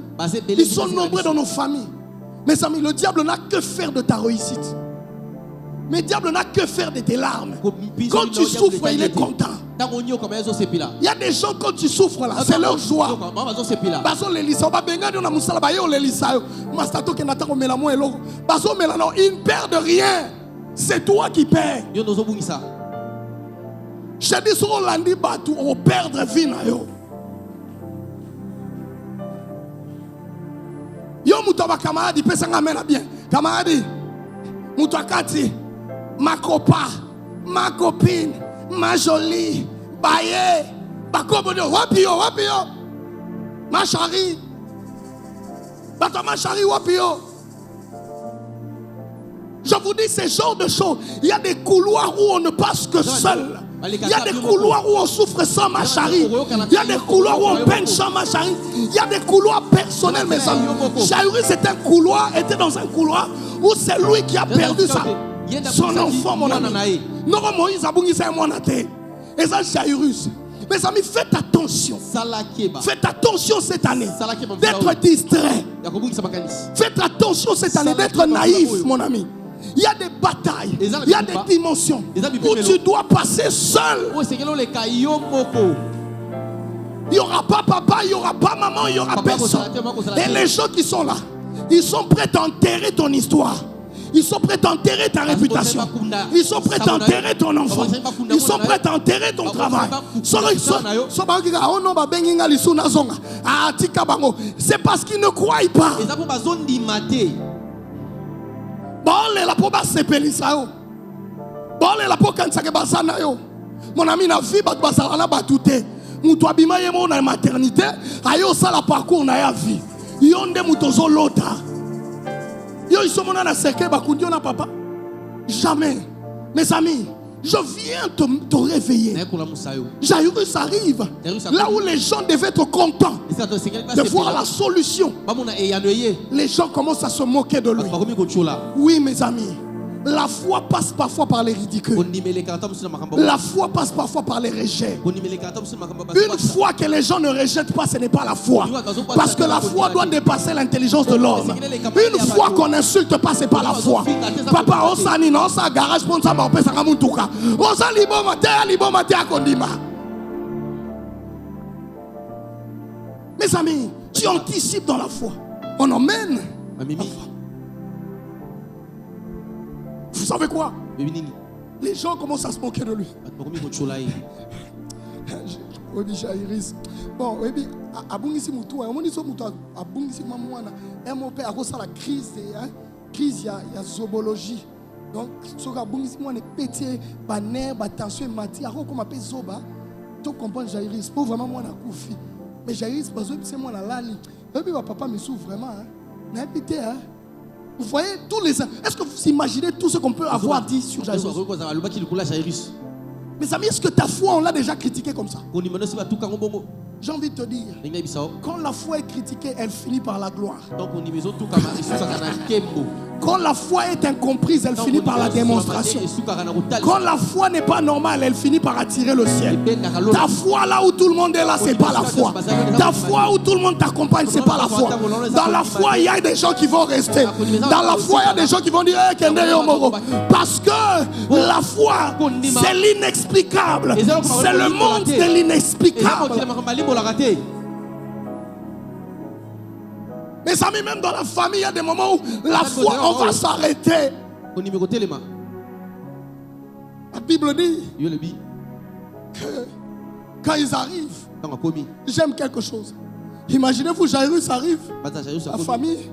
Ils sont nombreux dans nos familles. Mes amis, le diable n'a que faire de ta réussite. Mais le diable n'a que faire de tes larmes. Quand tu souffres, il est content. Il y a des gens, quand tu souffres là, c'est leur joie. Ils ne perdent rien. C'est toi qui perds. Je dis sur Hollandi, on perd vie. Yo mutaba camarade, pesa ngamena bien. Camarade, mutakati, ma copa, ma copine, ma jolie, baye, bakobodo, wapio, ma chérie, bato ma chérie, wapio. Je vous dis ce genre de choses. Il y a des couloirs où on ne passe que seul. Il y a des couloirs où on souffre sans ma chérie. Il y a des couloirs où on peine sans ma chérie. Il y a des couloirs personnels, mes amis. Jairus était dans un couloir où c'est lui qui a perdu son enfant, mon ami. Non, Moïse a bougé ça, mon athée. Et ça, Jairus. Mes amis, faites attention. Faites attention cette année d'être distrait. Faites attention cette année d'être naïf, mon ami. Il y a des batailles, il y a des dimensions où tu dois passer seul. Il n'y aura pas papa, il n'y aura pas maman, il n'y aura personne. Et les gens qui sont là, ils sont prêts à enterrer ton histoire. Ils sont prêts à enterrer ta réputation. Ils sont prêts à enterrer ton enfant. Ils sont prêts à enterrer ton travail. C'est parce qu'ils ne croient pas. Mon ami na vie bat basala na batute mutu abima yemo na maternité ayo sala parcours na ya vie yonde mutozo lota yo isomona na cercueil bakundio na papa jamais. Mes amis, je viens te réveiller. Jairus arrive là où les gens devaient être contents de voir la solution. Les gens commencent à se moquer de lui. Oui, mes amis, la foi passe parfois par les ridicules. La foi passe parfois par les rejets. Une fois que les gens ne rejettent pas, ce n'est pas la foi. Parce que la foi doit dépasser l'intelligence de l'homme. Une fois qu'on n'insulte pas, ce n'est pas la foi. Papa, on s'anime, on s'en garage, on s'en va, on s'en va, on s'en libomate à Kondima. Mes amis, tu anticipes dans la foi. On emmène la foi. Vous savez quoi? Les gens commencent à se moquer de lui. Jairus. Bon, abungisi mutu, on dit so mutu abungisi mamwana. MOP à cause de la crise, crise ya zobologie. Donc, ce que abungisi moi ne pété, baner, tension mati, à comme appelle zoba. Tu comprends Jairus? Pour vraiment moi na koufi. Mais Jairus, parce que c'est moi la lali. Et puis papa me souffre vraiment. N'a habité hein. Vous voyez tous les... Est-ce que vous imaginez tout ce qu'on peut avoir dit sur Jairus? Mes amis, est-ce que ta foi, on l'a déjà critiquée comme ça? J'ai envie de te dire, quand la foi est critiquée, elle finit par la gloire. Quand la foi est incomprise, elle finit par la démonstration. Quand la foi n'est pas normale, elle finit par attirer le ciel. Ta foi là où tout le monde est là, c'est pas la foi. Ta foi où tout le monde t'accompagne, c'est pas la foi. Dans la foi, il y a des gens qui vont rester. Dans la foi, il y a des gens qui vont dire parce que la foi, c'est l'inexplicable. C'est le monde de l'inexplicable. Mes amis, même dans la famille, il y a des moments où la foi, on va s'arrêter. La Bible dit que quand ils arrivent, j'aime quelque chose. Imaginez-vous, Jairus arrive, la famille.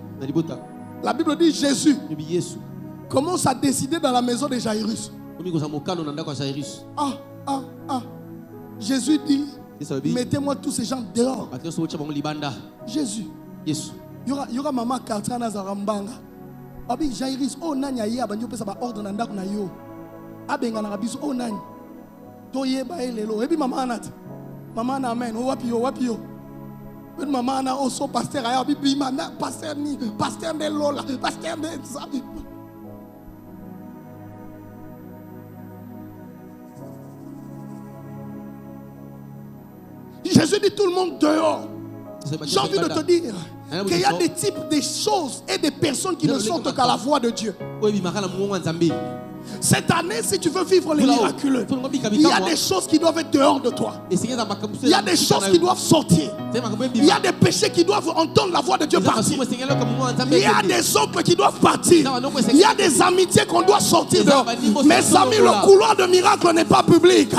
La Bible dit Jésus commence à décider dans la maison de Jairus. Jésus dit, mettez-moi tous ces gens dehors. Jésus. Il y aura maman Kartana Zarambanga. Abi Jairus o nani aya banjo pesa ba ordre na ndako na yo. Abenga na biso o nani. To yeba elelo. Ebi mama anat. Mama na amen. O wapi yo. Ben mama na o so pasteur aya bibi mama pasteur ni pasteur de lola, pasteur de zabi. Jésus dit tout le monde dehors. J'ai envie de te dire qu'il y a des types de choses et des personnes qui ne sortent qu'à la voix de Dieu. Cette année, si tu veux vivre les miraculeux, il y a des choses qui doivent être dehors de toi. Il y a des choses qui doivent sortir. Il y a des péchés qui doivent entendre la voix de Dieu partir. Il y a des oncles qui doivent partir. Il y a des amitiés qu'on doit sortir dehors. Mes amis, le couloir de miracle n'est pas public.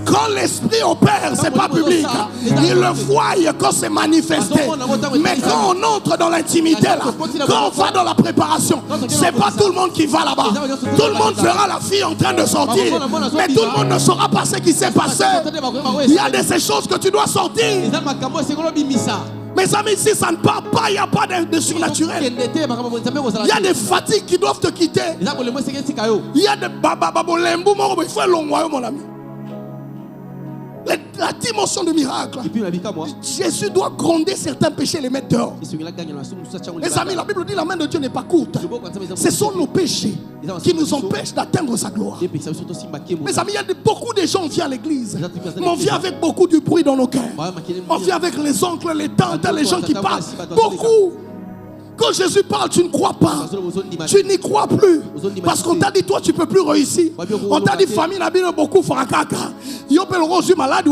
Quand l'esprit opère, c'est pas public. Il le voit quand c'est manifesté. Mais quand on entre dans l'intimité, là, quand on va dans la préparation, c'est pas tout le monde qui va là-bas. Tout le monde verra la fille en train de sortir. Mais tout le monde ne saura pas ce qui s'est passé. Il y a de ces choses que tu dois sortir. Mes amis, si ça ne part pas, il n'y a pas de surnaturel. Il y a des fatigues qui doivent te quitter. Il y a des bababolembo, il faut l'envoyer, mon ami. La dimension de miracle. Jésus doit gronder certains péchés et les mettre dehors. Les amis, la Bible dit la main de Dieu n'est pas courte. Ce sont nos péchés qui nous empêchent d'atteindre sa gloire. Mes amis, il y a beaucoup de gens qui viennent à l'église. Mais on vient avec beaucoup de bruit dans nos cœurs. On vient avec les oncles, les tantes, les gens qui parlent. Beaucoup. Quand Jésus parle, tu ne crois pas. Tu n'y crois plus. Parce qu'on t'a dit, toi, tu ne peux plus réussir. On t'a dit, famille, n'a bien beaucoup farakaka. Yo pe le rose malade,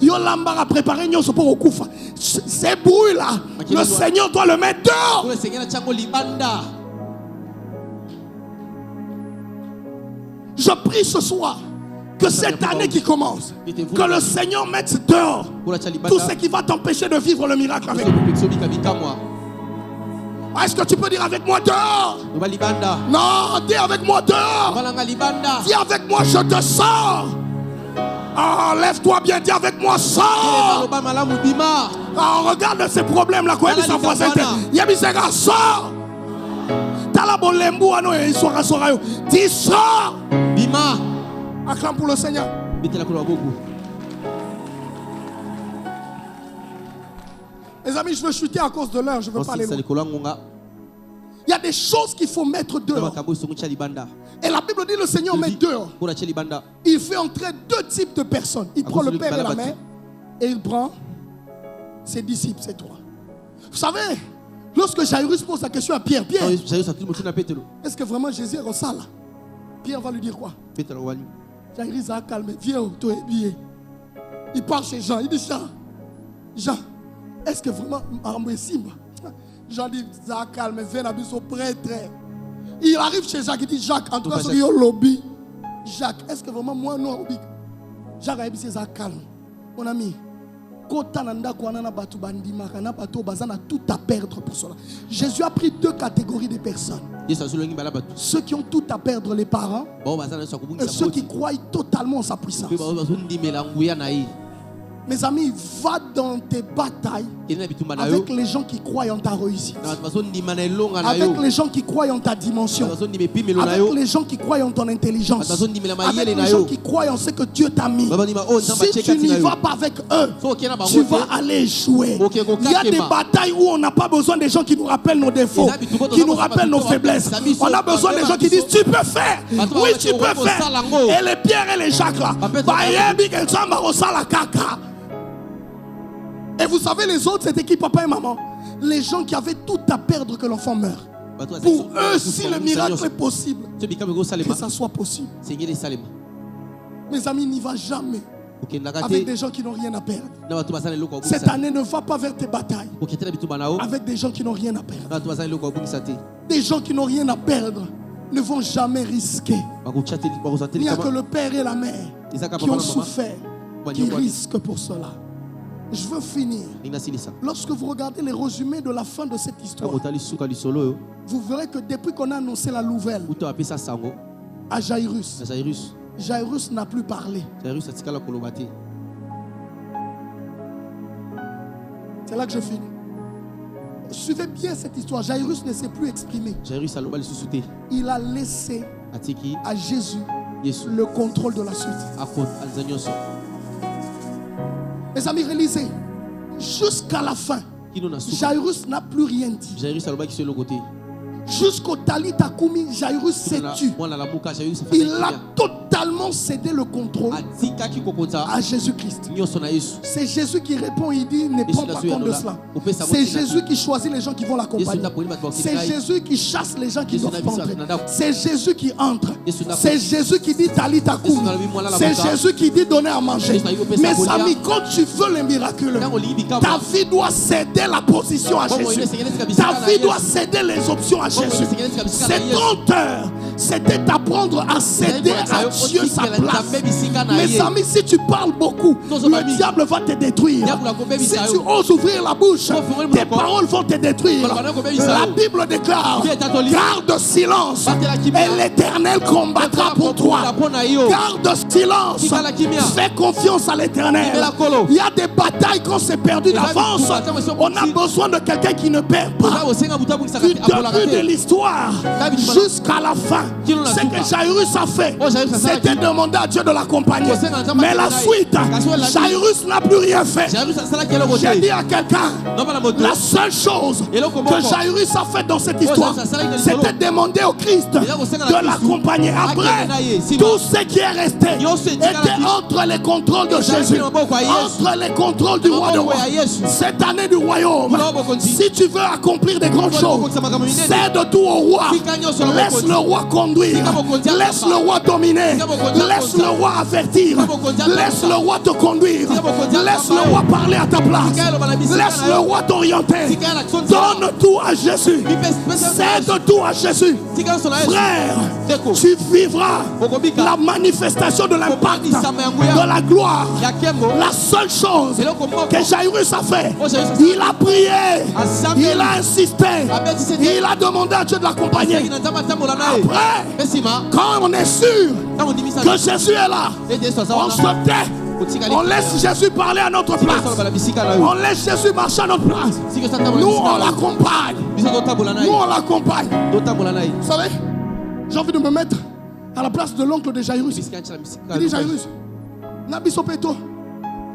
yo lamba a préparé nyo pour au koufa. Ces bruits-là, le Seigneur doit le mettre dehors. Je prie ce soir que cette année qui commence, que le Seigneur mette dehors tout ce qui va t'empêcher de vivre le miracle avec moi. Est-ce que tu peux dire avec moi dehors? Non, dis avec moi dehors. Dis avec moi, je te sors. Ah, lève-toi bien, dis avec moi, sors. Ah, regarde ces problèmes-là. Quoi, sa voisin, Yabisega, sors. Dis sors. Bima. Acclame pour le Seigneur. Les amis, je veux chuter à cause de l'heure, je veux pas aller loin. Il y a des choses qu'il faut mettre dehors. Et la Bible dit le Seigneur met dehors. Il fait entrer deux types de personnes. Il prend le père et la mère et il prend ses disciples, c'est toi. Vous savez, lorsque Jairus pose la question à Pierre, est-ce que vraiment Jésus est au salle? Pierre va lui dire quoi? Jairus a calmé, viens, toi es billet. Il part chez Jean, il dit Jean, est-ce que vraiment Jean dit, Zach, calme, viens à au prêtre. Il arrive chez Jacques, il dit, Jacques, en tout cas, sur le lobby. Jacques, est-ce que vraiment moi, non, Jacques a dit, Zach, calme. Mon ami, tout à perdre pour cela. Jésus a pris deux catégories de personnes. Ceux qui ont tout à perdre, les parents, et ceux qui croient totalement en sa puissance. Mes amis, va dans tes batailles avec les gens qui croient en ta réussite, avec les gens qui croient en ta dimension, avec les gens qui croient en ton intelligence, avec les gens qui croient en ce que Dieu t'a mis. Si tu n'y vas pas avec eux, tu vas aller échouer. Il y a des batailles où on n'a pas besoin des gens qui nous rappellent nos défauts, qui nous rappellent nos faiblesses. On a besoin des gens qui disent tu peux faire. Oui, tu peux faire. Et les Pierre et les Jacques là, et vous savez, les autres, c'était qui, papa et maman? Les gens qui avaient tout à perdre que l'enfant meure. Pour eux, si le miracle est possible, que ça soit possible. Mes amis, n'y va jamais avec des gens qui n'ont rien à perdre. Cette année, ne va pas vers tes batailles avec des gens qui n'ont rien à perdre. Des gens qui n'ont rien à perdre ne vont jamais risquer. Il n'y a que le père et la mère qui ont souffert, qui risquent pour cela. Je veux finir. Lorsque vous regardez les résumés de la fin de cette histoire, vous verrez que depuis qu'on a annoncé la nouvelle à Jairus, Jairus n'a plus parlé. C'est là que je finis. Suivez bien cette histoire. Jairus ne s'est plus exprimé. Il a laissé à Jésus le contrôle de la suite. Mes amis, réalisez, jusqu'à la fin, Jairus n'a plus rien dit. Jusqu'au Talita Kumi, Jairus s'est tu. Il a totalement cédé le contrôle à Jésus-Christ. C'est Jésus qui répond, il dit, ne prends pas compte de cela. C'est Jésus qui choisit les gens qui vont l'accompagner. C'est Jésus qui chasse les gens qui doivent entrer. C'est Jésus qui entre. C'est Jésus qui dit Talita Kumi. C'est Jésus qui dit donner à manger. Mes amis, quand tu veux le miraculeux, ta vie doit céder la position à Jésus. Ta vie doit céder les options à Jésus. Cette honteur, c'était d'apprendre à céder à Dieu sa place. Mes amis, si tu parles beaucoup, le diable va te détruire. Si tu oses ouvrir la bouche, tes paroles vont te détruire. La Bible déclare, garde silence et l'Éternel combattra pour toi. Garde silence, fais confiance à l'Éternel. Il y a des batailles quand c'est perdu d'avance. On a besoin de quelqu'un qui ne perd pas. Du début de l'histoire jusqu'à la fin, ce que Jairus a fait, c'était demander à Dieu de l'accompagner. Mais la suite, Jairus n'a plus rien fait. J'ai dit à quelqu'un, la seule chose que Jairus a fait dans cette histoire, c'était demander au Christ de l'accompagner. Après, tout ce qui est resté était entre les contrôles de Jésus, entre les contrôles du roi de rois. Cette année du royaume, si tu veux accomplir des grandes choses, cède tout au roi. Laisse le roi conduire. Laisse le roi dominer. Laisse le roi avertir. Laisse le roi te conduire. Laisse le roi parler à ta place. Laisse le roi t'orienter. Donne tout à Jésus. Cède tout à Jésus. Frère, tu vivras la manifestation de l'impact, de la gloire. La seule chose que Jairus a fait, il a prié, il a insisté, il a demandé à Dieu de l'accompagner. Après, quand on est sûr que Jésus est là, on se tait. On laisse Jésus parler à notre place. On laisse Jésus marcher à notre place. Nous, on l'accompagne. Nous, on l'accompagne. Vous savez, j'ai envie de me mettre à la place de l'oncle de Jairus. Il dit Jairus, Nabiso Peto,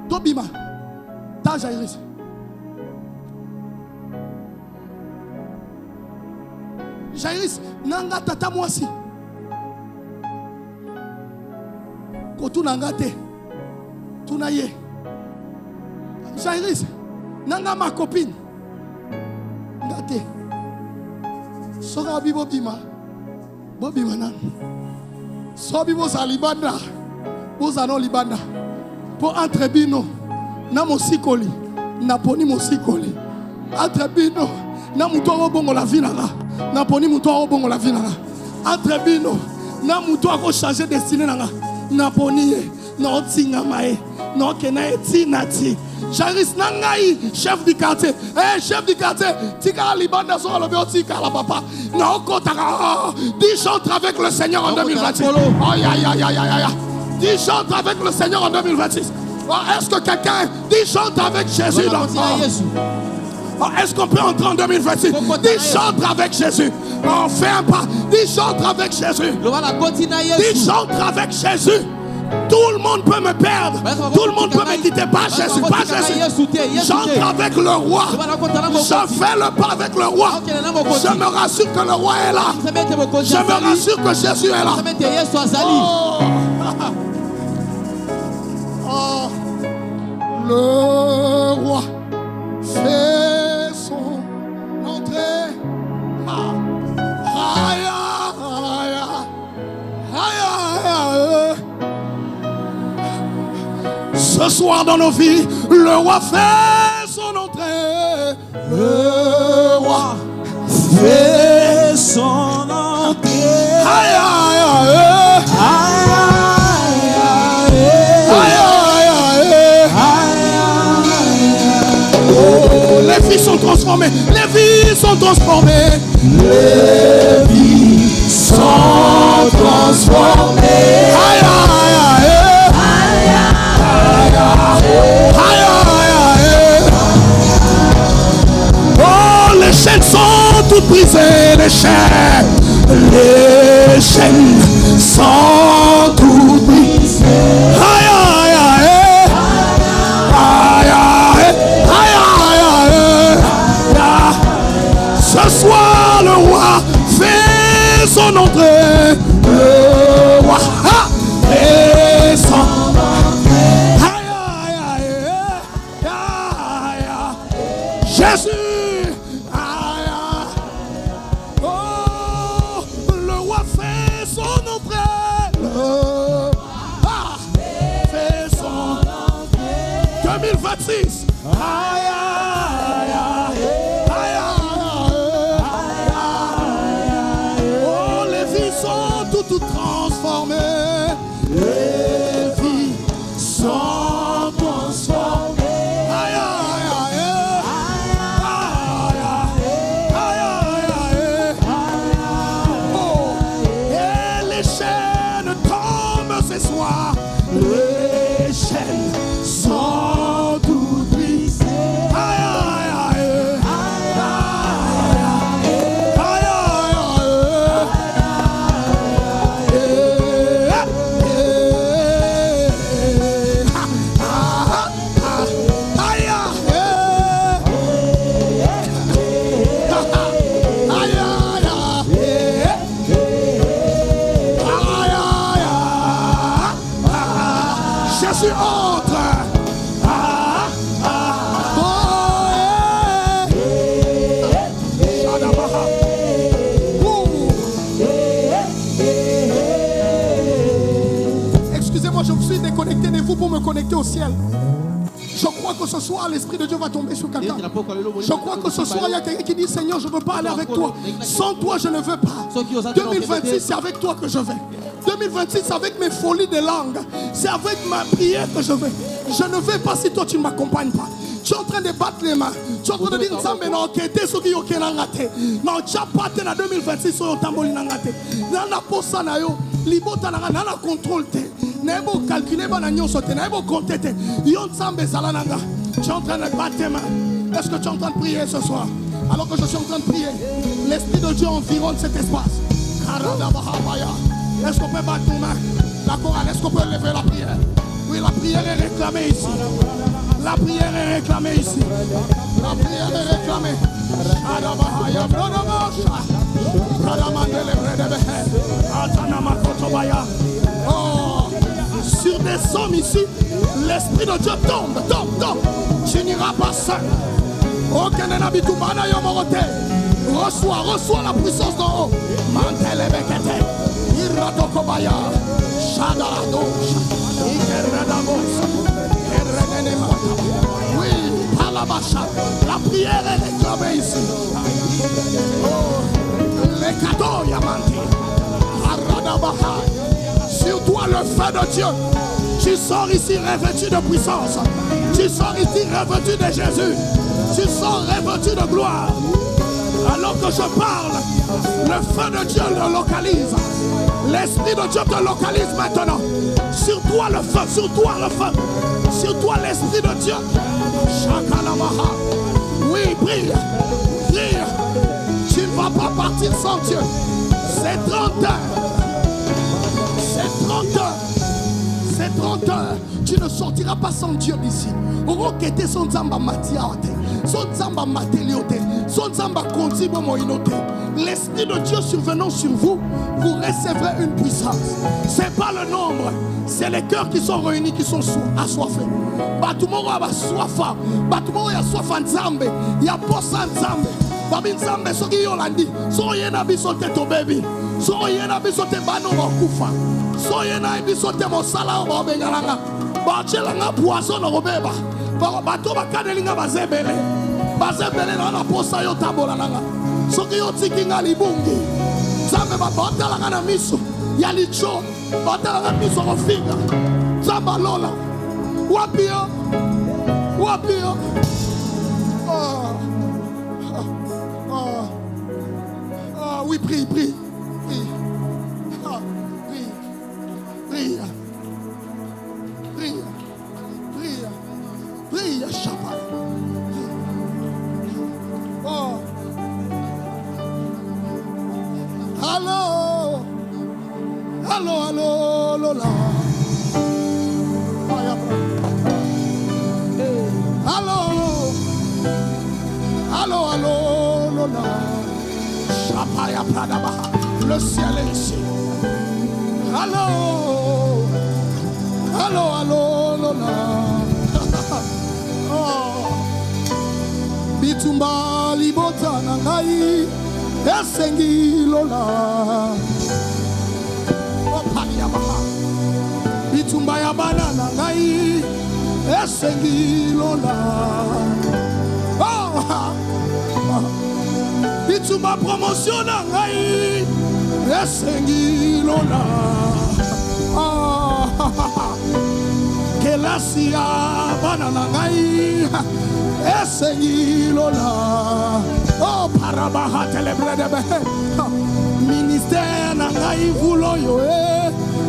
Tobima, Ta Jairus. Jairus, Nanga Tata Mwasi. Kotu Nangate. Tunaye. Jairus, Nanga ma copine. Ngate. Sora Bibo Bima. Bobima nan. Sobi Bosa Libanda. Bosa no Libanda. Po entre bino. Na mosikoli. Na poni mosikoli. Entre bino. Na muto bongo la vie nanga. Na poni muto bongo la vie nanga. Entre bino. Na muto ako changer destiné nanga. Na poni na otinga mae. Na kena etinati. Jairus nangai, chef du quartier. Chef du quartier, tika libanda so le bio tika la papa. Na okotaka. 10 chantres avec le Seigneur en 2026. Aïe aïe aïe aïe aïe. 10 chantres avec le Seigneur en 2026. Est-ce que quelqu'un dit chante avec Jésus dans est-ce qu'on peut entrer en 2026? Dis chante avec Jésus. On fait un pas. Dis chante avec Jésus. Dis chante avec Jésus. Tout le monde peut me perdre. Tout le monde peut me quitter. Pas Jésus. Pas Jésus. Chante avec le roi. Je fais le pas avec le roi. Je me rassure que le roi est là. Je me rassure que Jésus est là. Oh. Le roi fait son entrée. Ce soir dans nos vies, le roi fait son entrée. Le roi fait son entrée. Les vies sont transformées. Les vies sont transformées. Les vies sont transformées. Oh, les 2026. Oh, les vies sont toutes transformées. Les vies sont transformées. Oh, et les chaînes tombent ce soir. Les chaînes sont toutes brisées. Jésus entre. Excusez-moi, je me suis déconnecté de vous pour me connecter au ciel. Je crois que ce soir, l'Esprit de Dieu va tomber sur quelqu'un. Je crois que ce soir, il y a quelqu'un qui dit, Seigneur, je ne veux pas aller avec toi. Sans toi, je ne veux pas. 2026, c'est avec toi que je vais. 2026, c'est avec mes folies de langue. C'est avec ma prière que je vais. Je ne vais pas si toi, tu ne m'accompagnes pas. Tu es en train de battre les mains. Tu es en train de dire, non, tu n'as pas été en 2026, tu n'as pas libota na contrôle te na ebo calculer ba na nyonso te na ebo compter te yo nzambe zala nanga. Tu es en train de battre tes mains. Est-ce que tu es en train de prier ce soir? Alors que je suis en train de prier, l'Esprit de Dieu environne cet espace. Est-ce qu'on peut battre nos mains? La chorale, est-ce qu'on peut lever la prière? Oui, la prière est réclamée ici. La prière est réclamée ici. La prière est réclamée. Oh, sur des hommes ici, l'Esprit de Dieu tombe. Tu n'iras pas seul. Reçois la puissance d'en haut. Oui, la prière est réclamée ici. Oh, les cadeaux, Yamanti. Sur toi, le feu de Dieu. Tu sors ici revêtu de puissance. Tu sors ici revêtu de Jésus. Tu sors revêtu de gloire. Alors que je parle, le feu de Dieu le localise. L'Esprit de Dieu te localise maintenant. Sur toi le feu, sur toi le feu. Sur toi l'Esprit de Dieu. Shakalamaha. Oui, prie. Prie. Tu ne vas pas partir sans Dieu. C'est 30 heures. C'est 30 heures. C'est 30 heures. Tu ne sortiras pas sans Dieu d'ici. Orokete son zamba matiaote. Son zamba mateliote. Son zamba kontibo moinote. L'Esprit de Dieu survenant sur vous, vous recevrez une puissance. Ce n'est pas le nombre, c'est les cœurs qui sont réunis, qui sont assoiffés. Batumoro a soif. Batumoro a soif en Zambé. Il y a poste en Zambé. Babi Zambé, ce qui yolandi. Soyena bisote to baby. Soyena bisote bano wakufa. Soyena bisote mosala wa bengalanga. Bachelanga poisson robeba. Bato bakadelinga bazebele. Bazebele na posa yo tabola nanga. Soki yo tikinga libungi. Zambe batalanga na miso. Ya licho. Batalanga miso kofinga. Zamba lola. Wapio. Wapio. Oui, prie. Prie. Chapal. Oh. Allô, Lola. Allô, Lola. Chapaya Pradabaha. Le ciel est ici. Allô, Lola. Bitumba libota nangai esengi lola. Bitumba ya bana nangai Esengilola. Dis-tu ma promotion nangai. Esengilola. Kelasia banangai. Esengilola. Oh, parabaha telebrede. Ministère nangai vuloyo.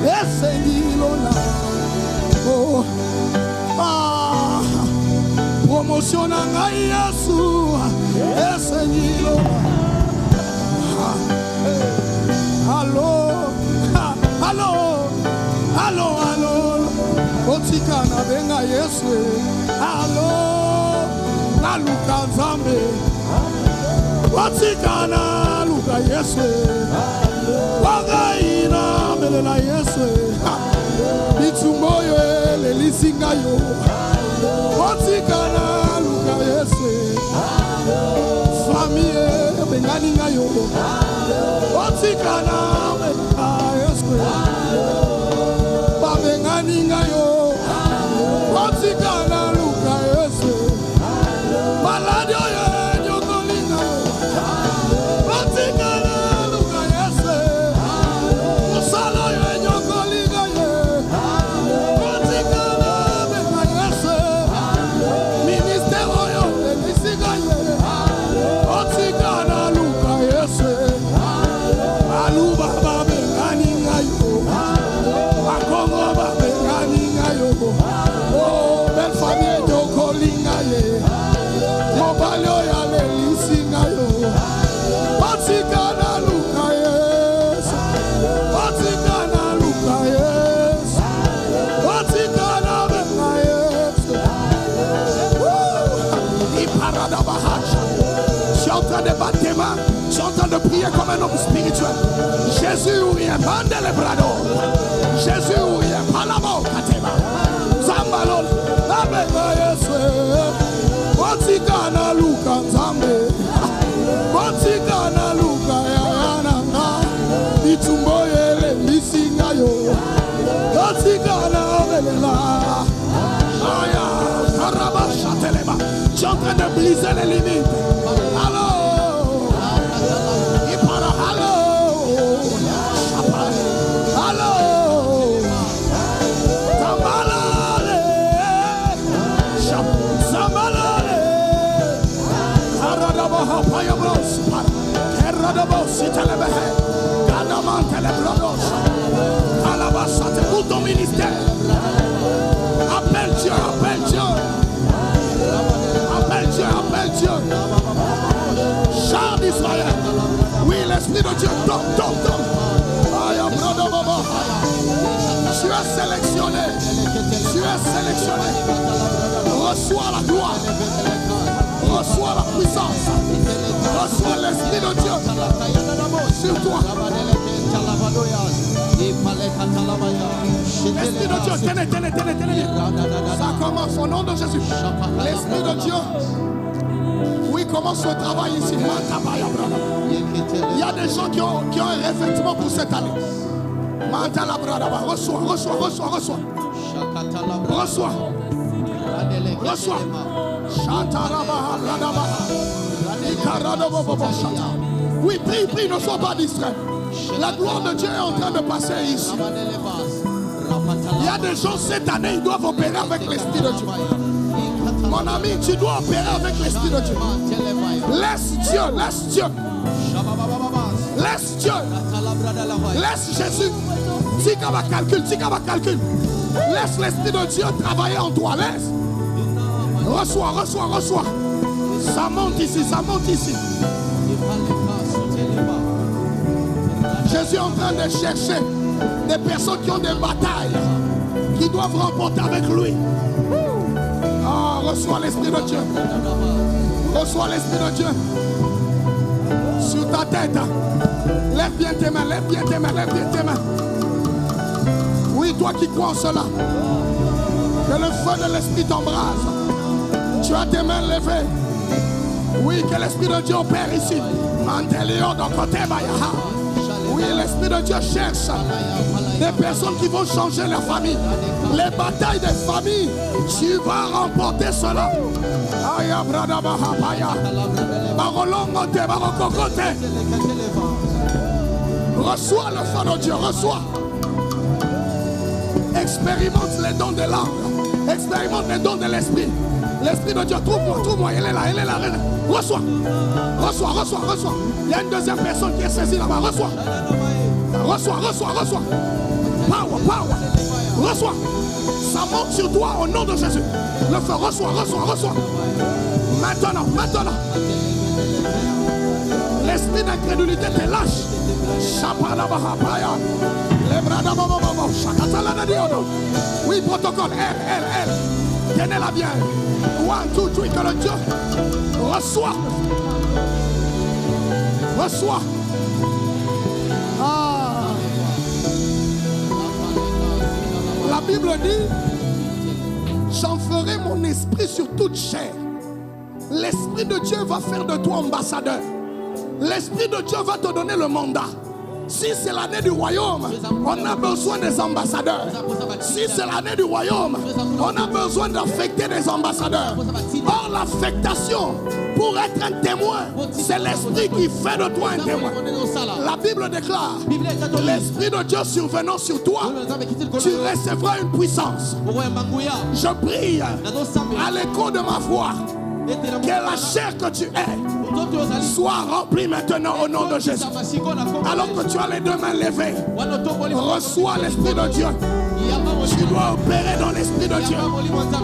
Esengilola. Oh. Promotion nangai Yesu. Esengilola. Allô. Allô. Allô. Allô. Otika na benga Yesu. Allô. Na luka nzambe. Otika na luka Yesu. Wagai na belela Yesu. Bitumboyo lelisinga yo. Otika na luka Yesu. Famille bengani ngayo. Otika na belela Yesu. Babengani ngayo. Otika na luka Yesu. Maladi oye nyokolinga yo. Otika na luka Yesu. Musalo yo nyokolinga yo. Otika na benga Yesu. Ministère oyo elisiga yo. Otika na luka Yesu. Aluba babengani ngayo. Akongo babengani ngayo. Oh, belle famille nyokolinga ye. Mobalio ya lelisinga yo. Otika na luka Yesu. Otika na luka Yesu. Otika na benga Yesu. Je suis en train de battre tes mains. Je suis en train de prier comme un homme spirituel. Jésus ou rien, bande les bras d'or. Jésus ou rien, palamo katema. Zambalol, la benga Yesu. Otika na luka nzambe. Otika na luka ya yananga. Bitumbo yele lisinga yo. Otika na belela. Aya, karaba chateleba. Je suis en train de briser les limites. Allô. Il parle. Allô. Allô. Zambalale. Zambalale. Karadabaha payabros. Karadabos itelebehe. Kadaman telebros. Kalabasate pour ton ministère. Appelle Dieu, appelle Dieu. Appelle Dieu, appelle Dieu. Chant d'Israël. Oui, l'Esprit de Dieu. Tom. Tu es sélectionné. Tu es sélectionné. Reçois la gloire. Reçois la puissance. Reçois l'Esprit de Dieu sur toi. L'Esprit de Dieu, tenez. Ça commence au nom de Jésus. L'Esprit de Dieu, oui, commence son travail ici. Il y a des gens qui ont un revêtement pour cette année. Reçois. Oui, prie, ne sois pas distrait. La gloire de Dieu est en train de passer ici. Il y a des gens cette année, ils doivent opérer avec l'Esprit de Dieu. Mon ami, tu dois opérer avec l'Esprit de Dieu. Laisse Dieu. Laisse Dieu. Laisse Jésus. Tikaba calcul. Laisse l'Esprit de Dieu travailler en toi. Laisse. Reçois. Ça monte ici. Jésus est en train de chercher des personnes qui ont des batailles, qui doivent remporter avec lui. Reçois l'Esprit de Dieu. Reçois l'Esprit de Dieu. Sur ta tête. Lève bien tes mains. Oui, toi qui crois en cela. Que le feu de l'Esprit t'embrase. Tu as tes mains levées. Oui, que l'Esprit de Dieu opère ici. Oui, Et l'Esprit de Dieu cherche des personnes qui vont changer la famille. Les batailles des familles, tu vas remporter cela. Reçois le feu de Dieu, reçois. Expérimente les dons de l'âme. Expérimente les dons de l'Esprit. L'Esprit de Dieu, trouve-moi, elle est là. Reçois. Il y a une deuxième personne qui est saisie là-bas. Reçois. Power. Reçois. Ça monte sur toi au nom de Jésus. Le feu, reçois. Maintenant. L'esprit d'incrédulité te lâche. Oui, protocole. Elle. Tenez-la bien. 1, 2, 3, que le Dieu reçoit. La Bible dit, j'en ferai mon esprit sur toute chair. L'Esprit de Dieu va faire de toi ambassadeur. L'Esprit de Dieu va te donner le mandat. Si c'est l'année du royaume, on a besoin des ambassadeurs. Si c'est l'année du royaume, on a besoin d'affecter des ambassadeurs. Or, l'affectation, pour être un témoin, c'est l'Esprit qui fait de toi un témoin. La Bible déclare, l'Esprit de Dieu survenant sur toi, tu recevras une puissance. Je prie à l'écho de ma voix, que la chair que tu es soit remplie maintenant au nom de Jésus. Alors que tu as les deux mains levées, reçois l'Esprit de Dieu. Tu dois opérer dans l'Esprit de Dieu.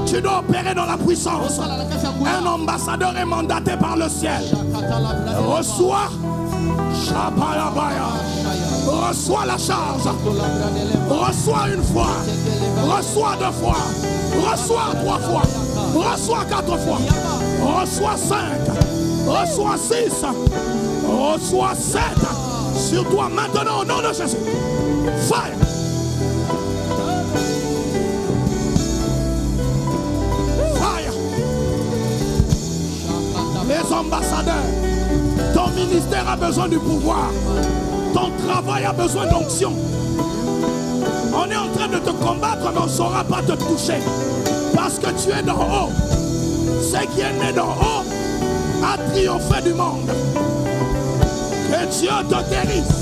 Tu dois opérer dans la puissance. Un ambassadeur est mandaté par le ciel. Reçois. Reçois la charge. Reçois une fois. Reçois 2 fois. Reçois 3 fois. Reçois 4 fois. Reçois 5. Reçois 6. Reçois 7. Sur toi maintenant au nom de Jésus. Fire. Fire. Les ambassadeurs. Ton ministère a besoin du pouvoir. Ton travail a besoin d'onction. On est en train de te combattre, mais on ne saura pas te toucher. Parce que tu es d'en haut. Ce qui est né d'en haut a triomphé du monde. Que Dieu te guérisse.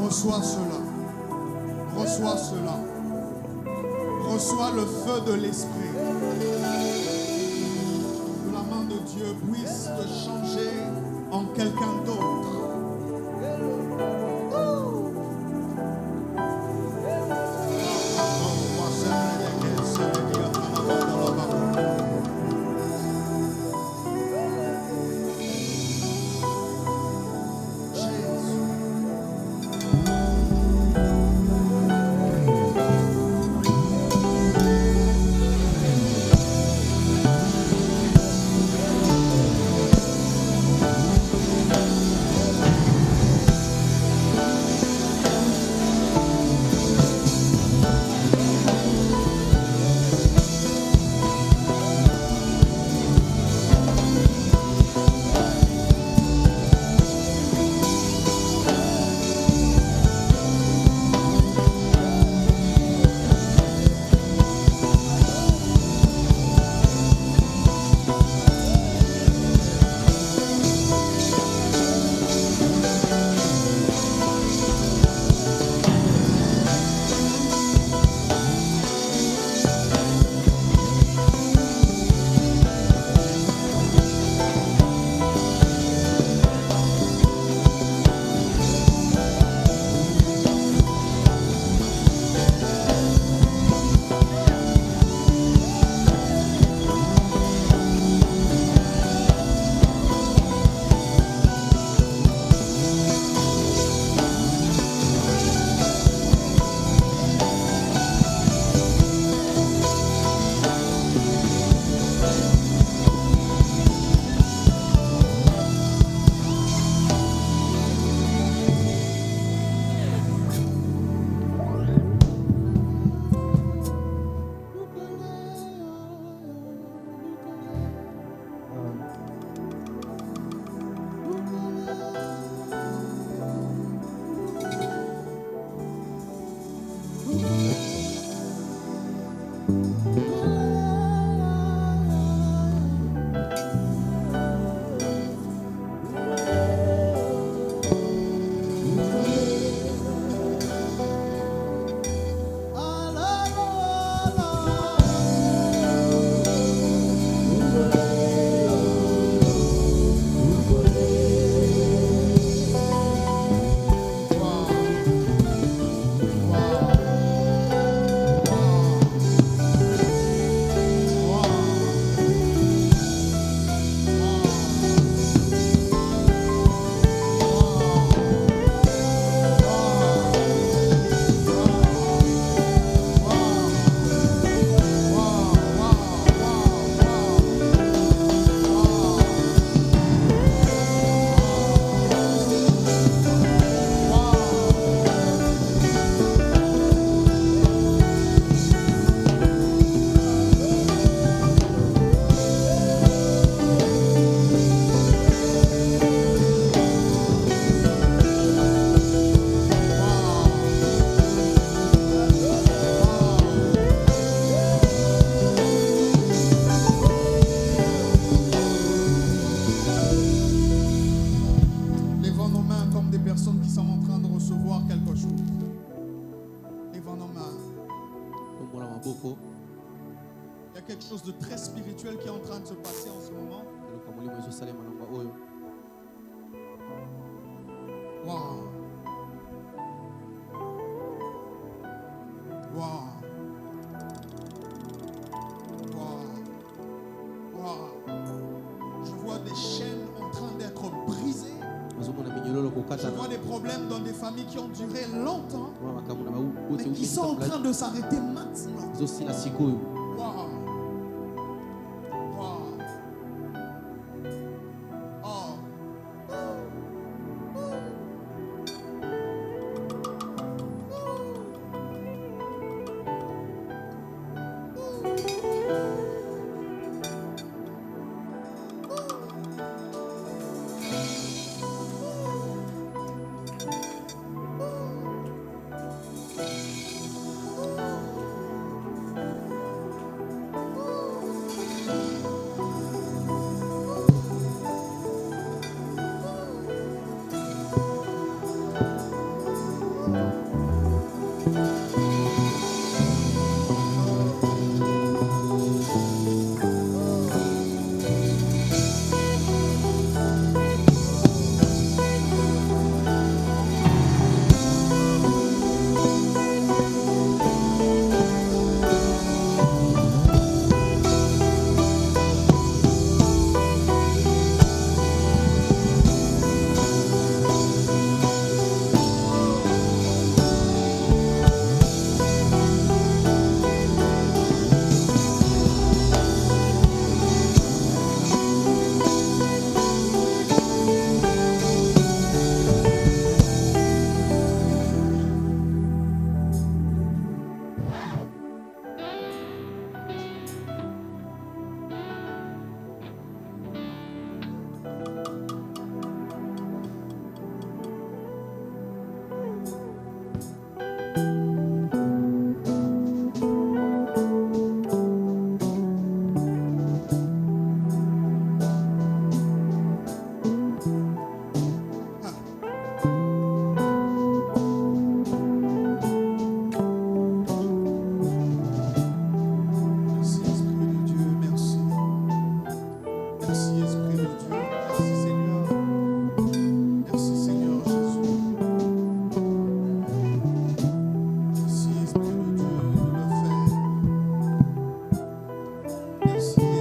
Reçois cela. Reçois cela. Reçois le feu de l'Esprit. Que la main de Dieu puisse te changer en quelqu'un d'autre. Il y a quelque chose de très spirituel qui est en train de se passer en ce moment. Wow. Wow. Wow. Wow. Je vois des chaînes en train d'être brisées. Je vois des problèmes dans des familles qui ont duré longtemps, mais qui sont en train de s'arrêter maintenant. Wow. Wow. Oh. Yes.